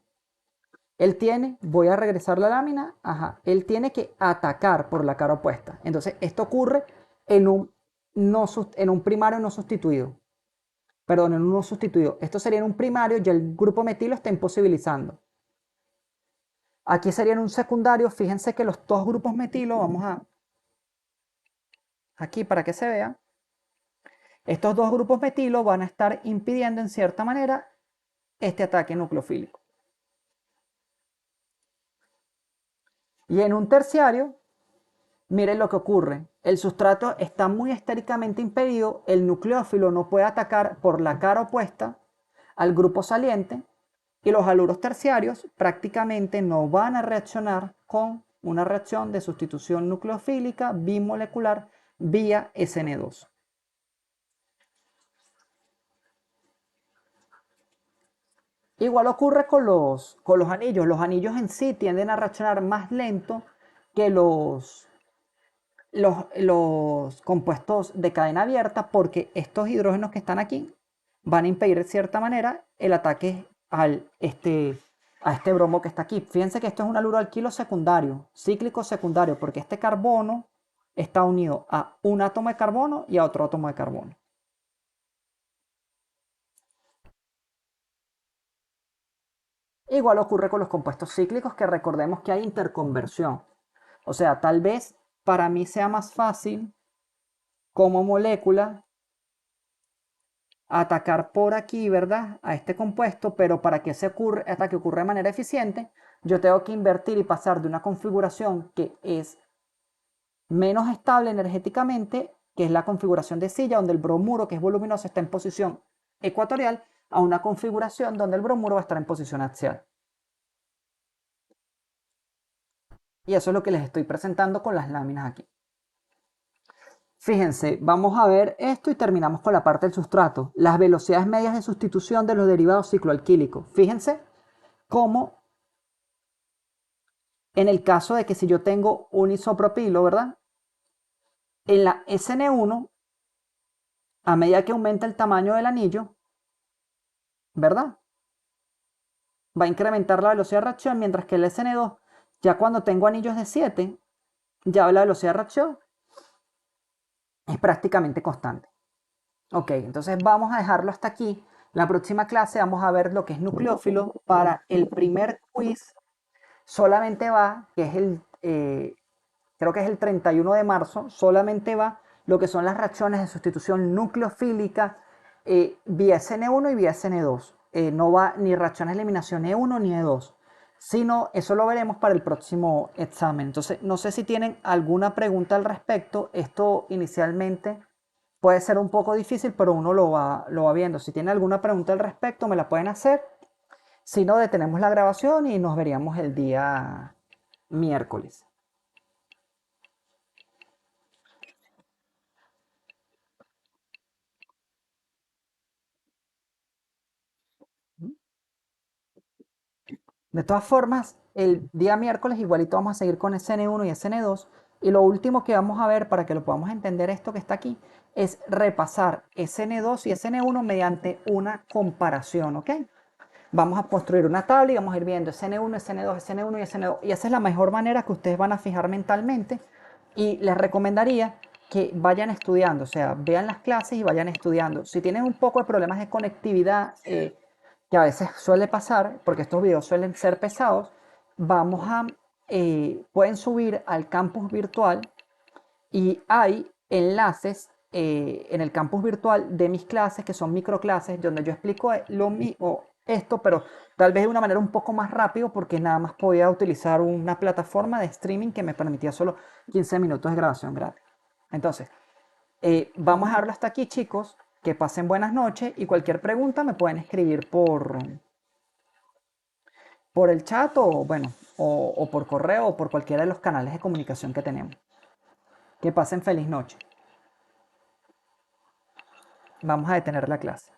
Él tiene, voy a regresar la lámina, ajá, él tiene que atacar por la cara opuesta. Entonces, esto ocurre en un, no, en un primario no sustituido. Perdón, en un no sustituido. Esto sería en un primario, ya el grupo metilo está imposibilizando. Aquí sería en un secundario, fíjense que los dos grupos metilo, vamos a, aquí para que se vea, estos dos grupos metilo van a estar impidiendo en cierta manera este ataque nucleofílico. Y en un terciario, miren lo que ocurre. El sustrato está muy estéricamente impedido, el nucleófilo no puede atacar por la cara opuesta al grupo saliente y los haluros terciarios prácticamente no van a reaccionar con una reacción de sustitución nucleofílica bimolecular vía SN2. Igual ocurre con los anillos. Los anillos en sí tienden a reaccionar más lento que los compuestos de cadena abierta porque estos hidrógenos que están aquí van a impedir de cierta manera el ataque a este bromo que está aquí. Fíjense que esto es un haluro alquilo secundario, cíclico secundario, porque este carbono está unido a un átomo de carbono y a otro átomo de carbono. Igual ocurre con los compuestos cíclicos, que recordemos que hay interconversión. O sea, tal vez para mí sea más fácil como molécula atacar por aquí, ¿verdad? A este compuesto, pero para que ese ataque ocurra de manera eficiente, yo tengo que invertir y pasar de una configuración que es menos estable energéticamente, que es la configuración de silla, donde el bromuro, que es voluminoso, está en posición ecuatorial, a una configuración donde el bromuro va a estar en posición axial. Y eso es lo que les estoy presentando con las láminas aquí. Fíjense, vamos a ver esto y terminamos con la parte del sustrato. Las velocidades medias de sustitución de los derivados cicloalquílicos. Fíjense cómo en el caso de que si yo tengo un isopropilo, ¿verdad? En la SN1, a medida que aumenta el tamaño del anillo, ¿verdad? Va a incrementar la velocidad de reacción, mientras que el SN2, ya cuando tengo anillos de 7, ya la velocidad de reacción es prácticamente constante. Ok, entonces vamos a dejarlo hasta aquí. La próxima clase vamos a ver lo que es nucleófilo. Para el primer quiz solamente va, que es creo que es el 31 de marzo, solamente va lo que son las reacciones de sustitución nucleofílica vía SN1 y vía SN2. no va ni reacción de eliminación E1 ni E2, sino eso lo veremos para el próximo examen. Entonces, no sé si tienen alguna pregunta al respecto. Esto inicialmente puede ser un poco difícil, pero uno lo va viendo. Si tienen alguna pregunta al respecto, me la pueden hacer. Si no, detenemos la grabación y nos veríamos el día miércoles. De todas formas, el día miércoles igualito vamos a seguir con SN1 y SN2. Y lo último que vamos a ver para que lo podamos entender esto que está aquí es repasar SN2 y SN1 mediante una comparación, ¿ok? Vamos a construir una tabla y vamos a ir viendo SN1, SN2, SN1 y SN2. Y esa es la mejor manera que ustedes van a fijar mentalmente. Y les recomendaría que vayan estudiando, o sea, vean las clases y vayan estudiando. Si tienen un poco de problemas de conectividad, que a veces suele pasar, porque estos videos suelen ser pesados, pueden subir al campus virtual y hay enlaces en el campus virtual de mis clases, que son microclases, donde yo explico lo mismo, esto, pero tal vez de una manera un poco más rápido, porque nada más podía utilizar una plataforma de streaming que me permitía solo 15 minutos de grabación gratis. Entonces, vamos a dejarlo hasta aquí, chicos. Que pasen buenas noches y cualquier pregunta me pueden escribir por el chat o, bueno, o por correo o por cualquiera de los canales de comunicación que tenemos. Que pasen feliz noche. Vamos a detener la clase.